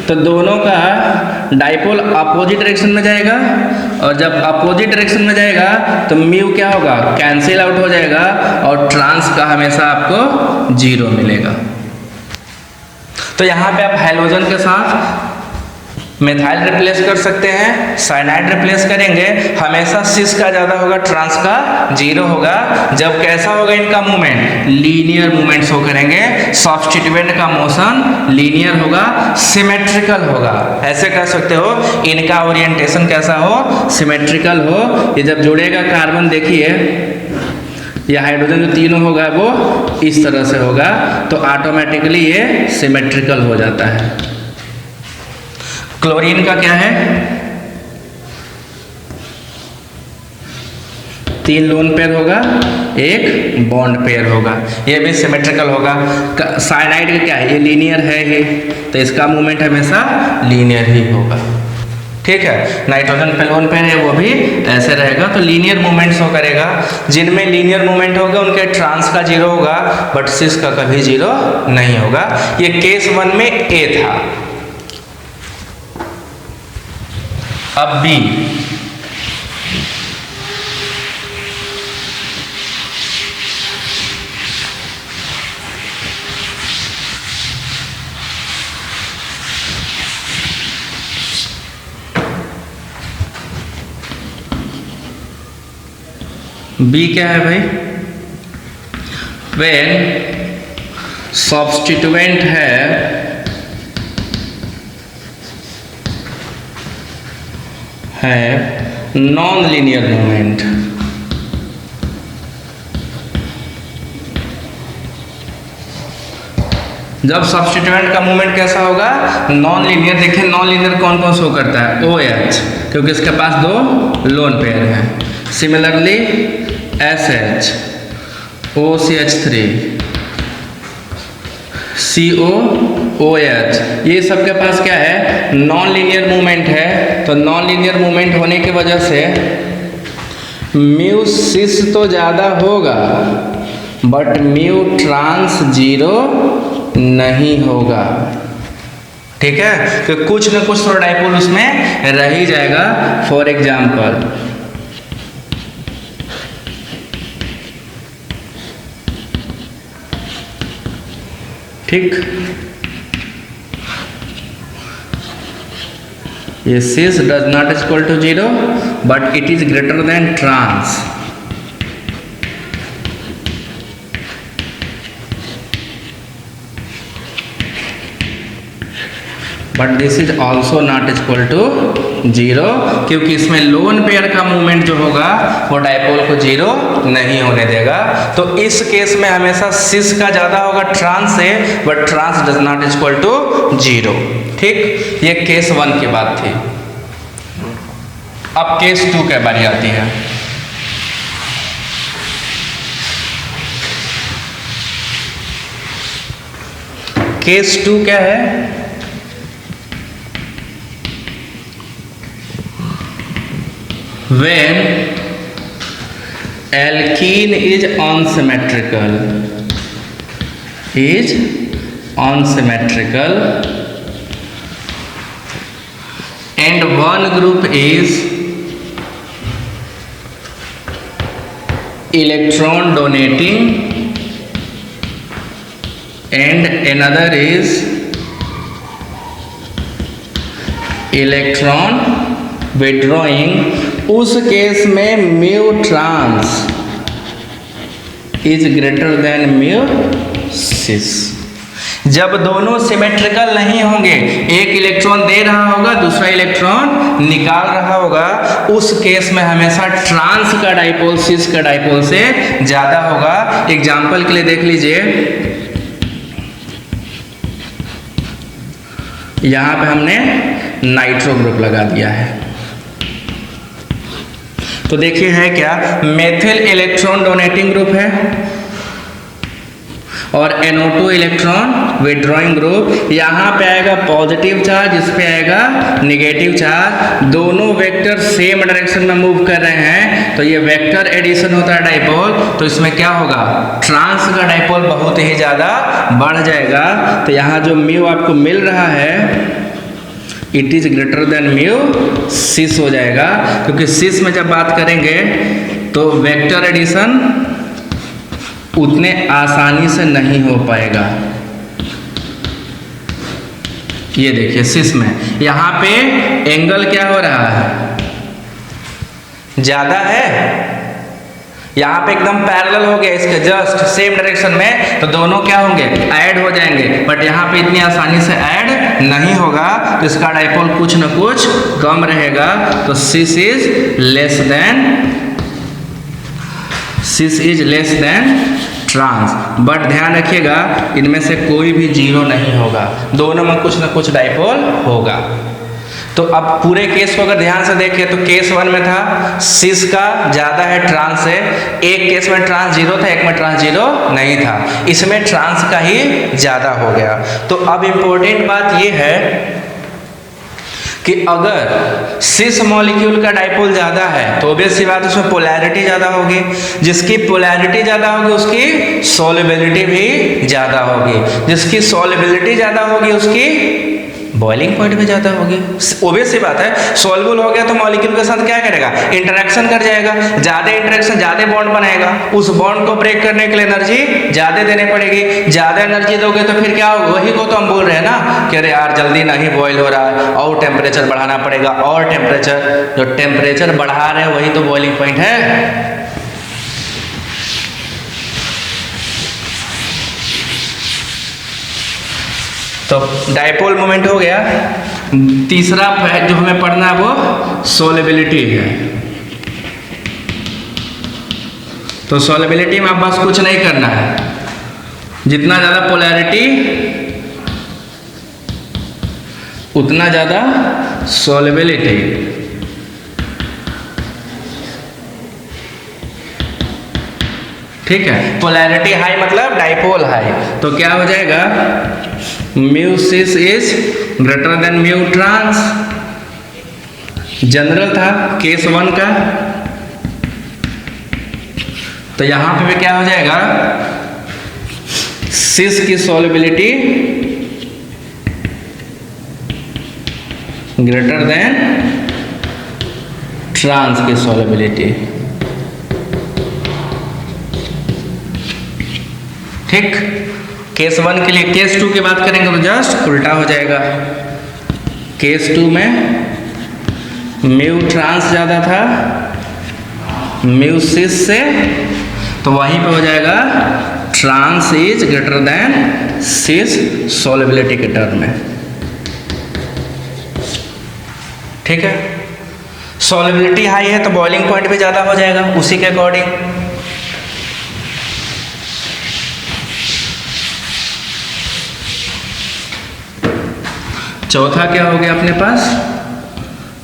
तो दोनों का डाइपोल अपोजिट डायरेक्शन में जाएगा, और जब अपोजिट डायरेक्शन में जाएगा तो म्यू क्या होगा, कैंसिल आउट हो जाएगा, और ट्रांस का हमेशा आपको 0 मिलेगा। तो यहाँ पे आप हाइड्रोजन के साथ मेथाइल रिप्लेस कर सकते हैं, साइनाइड रिप्लेस करेंगे, हमेशा सिस का ज़्यादा होगा, ट्रांस का 0 होगा। जब कैसा होगा इनका मूवमेंट, लीनियर मूवमेंट शो करेंगे, सब्स्टिट्यूएंट का मोशन लीनियर होगा, सिमेट्रिकल होगा। ऐसे कह सकते हो इनका ओरिएंटेशन कैसा हो, सिमेट्रिकल हो। ये जब जुड़ेगा कार्बन, देखिए ये हाइड्रोजन जो तीनों होगा वो इस तरह से होगा, तो ऑटोमेटिकली ये सिमेट्रिकल हो जाता है। क्लोरीन का क्या है, 3 लोन पेयर होगा, 1 बॉन्ड पेयर होगा, ये भी सिमेट्रिकल होगा। साइनाइड का क्या है, ये लीनियर है ये, तो इसका मूवमेंट हमेशा लीनियर ही होगा। ठीक है, नाइट्रोजन पे लोन पेयर है वो भी ऐसे रहेगा, तो लीनियर मूवमेंट शो करेगा। जिनमें लीनियर मूवमेंट होगा उनके ट्रांस का 0 होगा, बट सिस का कभी 0 नहीं होगा। ये केस 1 में ए था। अब बी, बी क्या है भाई, व्हेन सब्स्टिट्यूएंट है नॉन लीनियर मूवमेंट। जब सब्स्टिट्यूएंट का मूवमेंट कैसा होगा, नॉन लीनियर। देखिए नॉन लीनियर कौन कौन शो करता है, OH, क्योंकि इसके पास 2 लोन पेयर हैं। सिमिलरली SH, OCH3, COOH, ये सबके पास क्या है, नॉन लीनियर मूवमेंट है। तो नॉन लीनियर मूवमेंट होने की वजह से म्यू सिस तो ज़्यादा होगा, बट म्यू ट्रांस 0 नहीं होगा। ठीक है, तो कुछ न कुछ तो डाइपोल उसमें रह ही जाएगा। फॉर एग्जाम्पल ठीक, ये cis does not equal to 0 but it is greater than trans। But this is also not equal to 0, क्योंकि इसमें लोन पेयर का मूवमेंट जो होगा वो डाइपोल को 0 नहीं होने देगा। तो इस केस में हमेशा सिस का ज्यादा होगा ट्रांस से, but trans does not equal to 0। ठीक, ये केस 1 की बात थी। अब केस 2 के बारी आती है। केस 2 क्या है, when alkene is unsymmetrical and one group is electron donating and another is electron withdrawing, उस केस में mu trans is greater than mu cis. जब दोनों सिमेट्रिकल नहीं होंगे, एक इलेक्ट्रॉन दे रहा होगा, दूसरा इलेक्ट्रॉन निकाल रहा होगा, उस केस में हमेशा ट्रांस का डाइपोल सिस का डाइपोल से ज्यादा होगा। एग्जाम्पल के लिए देख लीजिए, यहां पे हमने नाइट्रो ग्रुप लगा दिया है। तो देखिए है क्या, मेथिल इलेक्ट्रॉन डोनेटिंग ग्रुप है, और NO2 इलेक्ट्रॉन विड्रॉइंग ग्रुप, यहाँ पे आएगा पॉजिटिव चार्ज, इस पे आएगा निगेटिव चार्ज, दोनों वेक्टर सेम डायरेक्शन में मूव कर रहे हैं, तो ये वेक्टर एडिशन होता है डाइपोल, तो इसमें क्या होगा, ट्रांस का डाइपोल बहुत ही ज़्यादा बढ़ जाएगा। तो यहाँ जो म्यू आपको मिल रहा है it is greater than mu cis हो जाएगा, क्योंकि सिस में जब बात करेंगे तो वेक्टर एडिशन उतने आसानी से नहीं हो पाएगा। ये देखिए सिस में यहाँ पे एंगल क्या हो रहा है, ज़्यादा है, यहाँ पे एकदम पैरेलल हो गया इसके जस्ट सेम डायरेक्शन में, तो दोनों क्या होंगे, ऐड हो जाएंगे, बट यहाँ पे इतनी आसानी से ऐड नहीं होगा, तो इसका डाइपोल कुछ न कुछ कम रहेगा, तो cis is less than trans. But ध्यान रखिएगा इनमें से कोई भी जीरो नहीं होगा, दोनों में कुछ न कुछ डाइपोल होगा। तो अब पूरे केस को अगर ध्यान से देखें तो केस 1 में था सिस का ज़्यादा है ट्रांस से, एक केस में ट्रांस जीरो था, एक में ट्रांस जीरो नहीं था, इसमें ट्रांस का ही ज़्यादा हो गया। तो अब इम्पोर्टेंट बात ये है कि अगर सिस मॉलिक्यूल का डाइपोल ज़्यादा है तो ऑब्वियस सी बात उसमें पोलैरिटी ज़्यादा होगी, जिसकी पोलैरिटी ज़्यादा होगी उसकी सॉल्युबिलिटी भी ज़्यादा होगी, जिसकी सॉल्युबिलिटी ज़्यादा होगी उसकी बॉइलिंग पॉइंट में ज़्यादा होगी। ऑब्वियस सी बात है, सॉल्युबल हो गया तो मॉलिक्यूल के साथ क्या करेगा, इंटरेक्शन कर जाएगा, ज़्यादा इंटरेक्शन ज़्यादा बॉन्ड बनाएगा, उस बॉन्ड को ब्रेक करने के लिए एनर्जी ज़्यादा देनी पड़ेगी, ज़्यादा एनर्जी दोगे तो फिर क्या होगा, वही को तो हम बोल रहे हैं ना कि अरे यार जल्दी नहीं बॉयल हो रहा है और टेम्परेचर बढ़ाना पड़ेगा, और टेम्परेचर जो टेम्परेचर बढ़ा रहे हैं वही तो बॉइलिंग पॉइंट है। तो डाइपोल मोमेंट हो गया। तीसरा जो हमें पढ़ना है वो सॉल्युबिलिटी है। तो सॉल्युबिलिटी में अब बस कुछ नहीं करना है, जितना ज़्यादा पोलैरिटी उतना ज़्यादा सॉल्युबिलिटी। ठीक है, पोलैरिटी हाई मतलब डाइपोल हाई, तो क्या हो जाएगा, mu cis is greater than mu trans. General था केस 1 का, तो यहां पे भी क्या हो जाएगा, सिस की सॉल्युबिलिटी ग्रेटर देन ट्रांस की सॉल्युबिलिटी। ठीक, केस 1 के लिए। केस 2 की बात करेंगे तो जस्ट उल्टा हो जाएगा। केस 2 में म्यू ट्रांस ज़्यादा था म्यू सिस से, तो वहीं पे हो जाएगा trans is greater than cis solubility के टर्म में। ठीक है, सॉल्युबिलिटी हाई है तो बॉइलिंग पॉइंट भी ज़्यादा हो जाएगा उसी के अकॉर्डिंग। चौथा क्या हो गया अपने पास,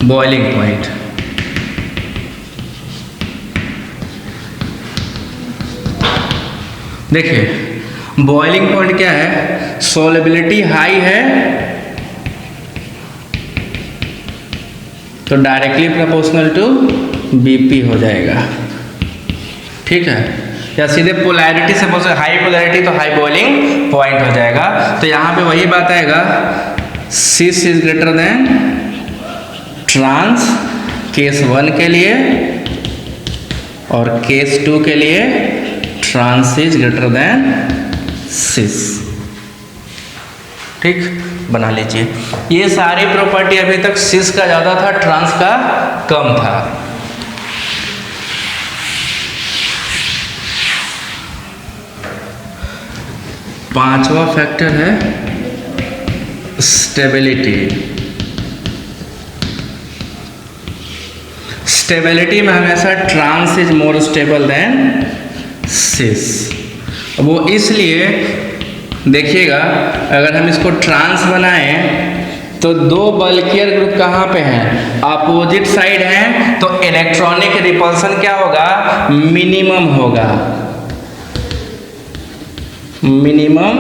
बॉइलिंग पॉइंट। देखिए बॉइलिंग पॉइंट क्या है, सॉल्युबिलिटी हाई है तो डायरेक्टली प्रोपोर्शनल टू बीपी हो जाएगा। ठीक है, या सीधे पोलैरिटी से बोल सकते, हाई पोलैरिटी तो हाई बॉइलिंग पॉइंट हो जाएगा। तो यहाँ पे वही बात आएगा, cis is greater than trans case 1 के लिए, और केस 2 के लिए trans is greater than cis. ठीक, बना लीजिए। ये सारी प्रॉपर्टी अभी तक सिस का ज़्यादा था, ट्रांस का कम था। पांचवा फैक्टर है स्टेबिलिटी। स्टेबिलिटी में हमेशा trans is more stable than cis. वो इसलिए देखिएगा, अगर हम इसको ट्रांस बनाएं तो दो बल्कियर ग्रुप कहाँ पे हैं, अपोजिट साइड हैं, तो इलेक्ट्रॉनिक रिपल्सन क्या होगा, मिनिमम होगा। Minimum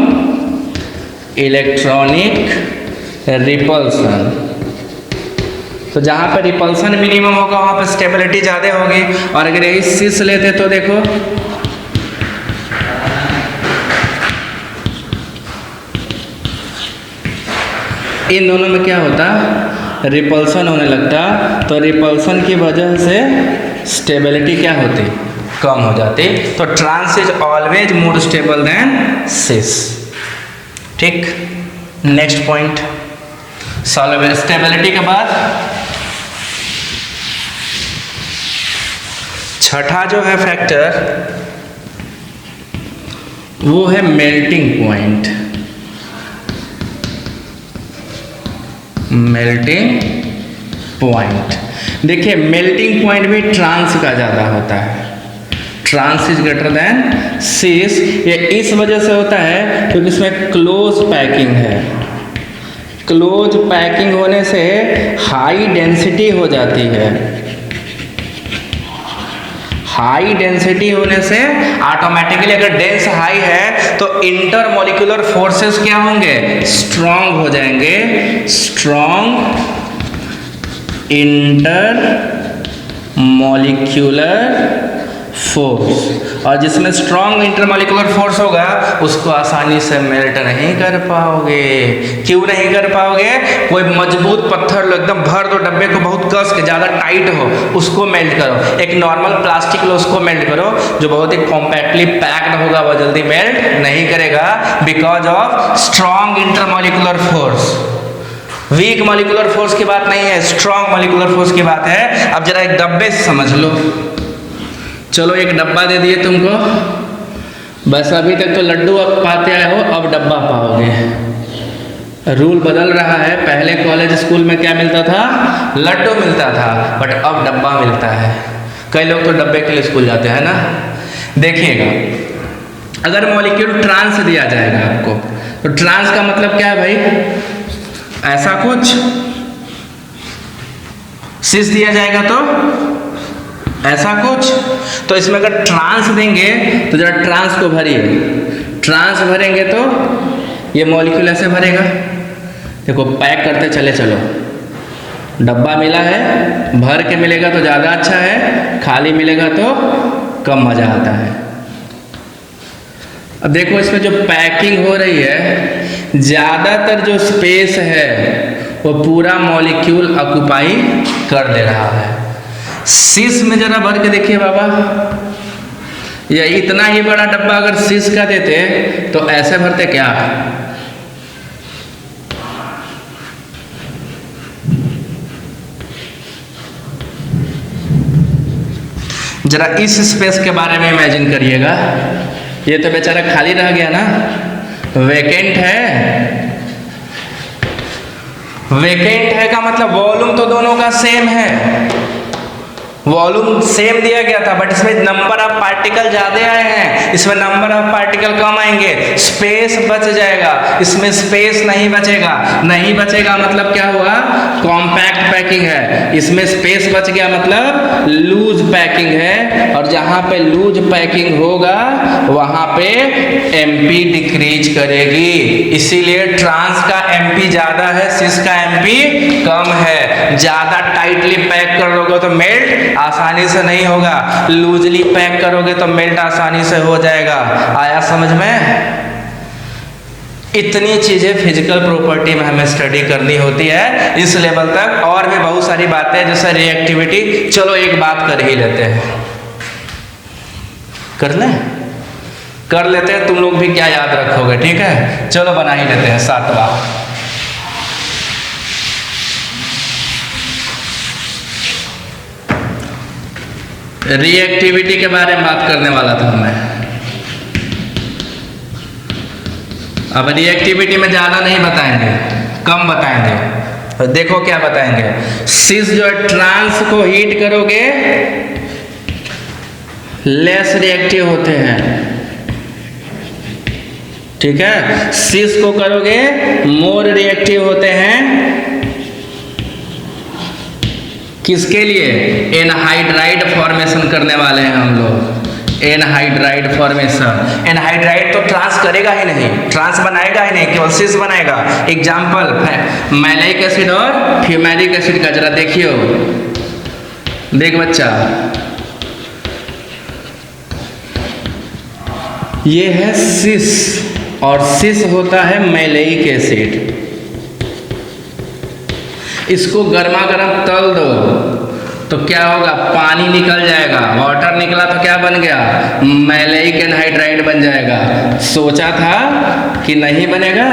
electronic repulsion. तो जहाँ पर रिपल्सन मिनिमम होगा वहाँ पर स्टेबिलिटी ज़्यादा होगी। और अगर यही सिस लेते तो देखो इन दोनों में क्या होता, रिपल्सन होने लगता। तो रिपल्सन की वजह से स्टेबिलिटी क्या होती, कम हो जाती। तो trans is always more stable than cis. ठीक, नेक्स्ट पॉइंट सॉल्युबल स्टेबिलिटी के बाद छठा जो है फैक्टर वो है मेल्टिंग पॉइंट। मेल्टिंग पॉइंट, देखिए मेल्टिंग पॉइंट भी ट्रांस का ज़्यादा होता है। ट्रांस इज ग्रेटर देन सिस। ये इस वजह से होता है क्योंकि इसमें क्लोज पैकिंग है। क्लोज पैकिंग होने से हाई डेंसिटी हो जाती है। हाई डेंसिटी होने से ऑटोमेटिकली अगर डेंस हाई है तो इंटरमॉलिक्यूलर फोर्सेस क्या होंगे, स्ट्रॉन्ग हो जाएंगे। Strong inter molecular force. और जिसमें स्ट्रॉन्ग इंटरमॉलिक्यूलर फोर्स होगा उसको आसानी से मेल्ट नहीं कर पाओगे। क्यों नहीं कर पाओगे, कोई मजबूत पत्थर लो, एकदम भर दो डब्बे को बहुत कस के, ज़्यादा टाइट हो उसको मेल्ट करो। एक नॉर्मल प्लास्टिक लो उसको मेल्ट करो, जो बहुत ही कॉम्पैक्टली पैक्ड होगा वो जल्दी मेल्ट नहीं करेगा because of strong intermolecular force. Weak molecular force की बात नहीं है, स्ट्रॉन्ग मॉलिक्यूलर फोर्स की बात है। अब जरा एक डब्बे से समझ लो। चलो एक डब्बा दे दिए तुमको, बस अभी तक तो लड्डू अब पाते आए हो, अब डब्बा पाओगे। रूल बदल रहा है, पहले कॉलेज स्कूल में क्या मिलता था, लड्डू मिलता था, बट अब डब्बा मिलता है। कई लोग तो डब्बे के लिए स्कूल जाते हैं ना। देखिएगा, अगर मॉलिक्यूल ट्रांस दिया जाएगा आपको, तो ट्रांस का मतलब क्या है भाई, ऐसा कुछ। सिस दिया जाएगा तो ऐसा कुछ। तो इसमें अगर ट्रांस देंगे तो जरा ट्रांस को भरिए। ट्रांस भरेंगे तो ये मॉलिक्यूल ऐसे भरेगा। देखो पैक करते चले चलो। डब्बा मिला है, भर के मिलेगा तो ज़्यादा अच्छा है, खाली मिलेगा तो कम मज़ा आता है। अब देखो इसमें जो पैकिंग हो रही है, ज़्यादातर जो स्पेस है वो पूरा मॉलिक्यूल ऑक्यूपाई कर दे रहा है। सिस में जरा भर के देखिए बाबा, या इतना ही बड़ा डब्बा अगर सिस का देते तो ऐसे भरते क्या। जरा इस स्पेस के बारे में इमेजिन करिएगा। ये तो बेचारा खाली रह गया ना, वेकेंट है। वेकेंट है का मतलब वॉल्यूम तो दोनों का सेम है, वॉल्यूम सेम दिया गया था, बट इसमें नंबर ऑफ पार्टिकल ज्यादा आए हैं, इसमें नंबर ऑफ पार्टिकल कम आएंगे, स्पेस बच जाएगा। इसमें स्पेस नहीं बचेगा। नहीं बचेगा मतलब क्या हुआ, कॉम्पैक्ट पैकिंग है। इसमें स्पेस बच गया मतलब लूज पैकिंग है। और जहां पे लूज पैकिंग होगा वहां पे एमपी डिक्रीज करेगी। इसीलिए ट्रांस का एमपी ज्यादा है, सिस का एमपी कम है। ज्यादा टाइटली पैक कर लोगे तो मेल्ट आसानी से नहीं होगा, लूजली पैक करोगे तो मेल्ट आसानी से हो जाएगा। आया समझ में? इतनी चीजें फिजिकल प्रॉपर्टी में हमें स्टडी करनी होती है इस लेवल तक। और भी बहुत सारी बातें जैसे रिएक्टिविटी, चलो एक बात कर ही लेते हैं, कर लेते हैं। तुम लोग भी क्या याद रखोगे, ठीक है? चलो बना ही लेते हैं 7वां। रिएक्टिविटी के बारे में बात करने वाला था मैं। अब रिएक्टिविटी में ज़्यादा नहीं बताएंगे, कम बताएंगे। देखो क्या बताएंगे, सिस जो है ट्रांस को हीट करोगे लेस रिएक्टिव होते हैं, ठीक है। सिस को करोगे मोर रिएक्टिव होते हैं। किसके लिए? एनहाइड्राइड फॉर्मेशन करने वाले हैं हम लोग। Anhydride formation. एनहाइड्राइड तो ट्रांस करेगा ही नहीं, ट्रांस बनाएगा ही नहीं, केवल सिस बनाएगा। एग्जाम्पल मैलिक एसिड और फ्यूमेरिक एसिड का जरा देखियो, देख बच्चा, ये है सिस और सिस होता है मैलिक एसिड। इसको गर्मा गर्म तल दो तो क्या होगा, पानी निकल जाएगा, वाटर निकला तो क्या बन गया, मैलिक एनहाइड्राइड बन जाएगा। सोचा था कि नहीं बनेगा,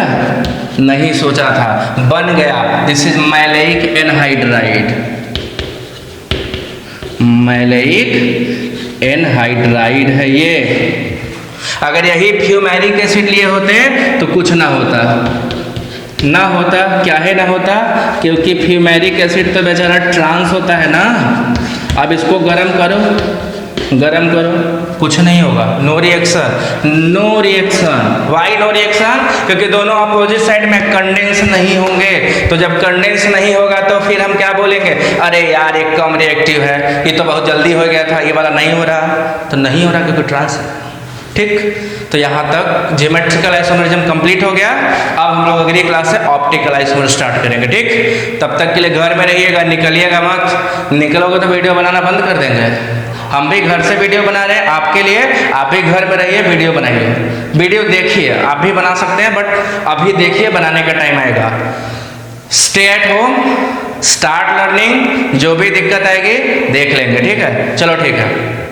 नहीं सोचा था, बन गया। This is maleic anhydride, maleic anhydride है ये। अगर यही फ्यूमेरिक एसिड लिए होते तो कुछ ना होता, ना होता। क्या है ना होता, क्योंकि फ्यूमेरिक एसिड तो बेचारा ट्रांस होता है ना। अब इसको गरम करो, गरम करो, कुछ नहीं होगा, no reaction, no reaction. Why no reaction, क्योंकि दोनों अपोजिट साइड में कंडेंस नहीं होंगे। तो जब कंडेंस नहीं होगा तो फिर हम क्या बोलेंगे, अरे यार एक कम रिएक्टिव है, ये तो बहुत जल्दी हो गया था, ये वाला नहीं हो रहा। तो नहीं हो रहा क्योंकि ट्रांस है। ठीक, तो यहाँ तक ज्योमेट्रिकल आइसोमरिज्म कंप्लीट हो गया। अब हम लोग अगली क्लास से ऑप्टिकल आइसोमर स्टार्ट करेंगे। ठीक, तब तक के लिए घर में रहिएगा, निकलिएगा मत। निकलोगे तो वीडियो बनाना बंद कर देंगे। हम भी घर से वीडियो बना रहे हैं आपके लिए, आप भी घर में रहिए, वीडियो बनाइए, वीडियो देखिए। आप भी बना सकते हैं, बट अभी देखिए, बनाने का टाइम आएगा। Stay at home, start learning, जो भी दिक्कत आएगी देख लेंगे। ठीक है, चलो ठीक है।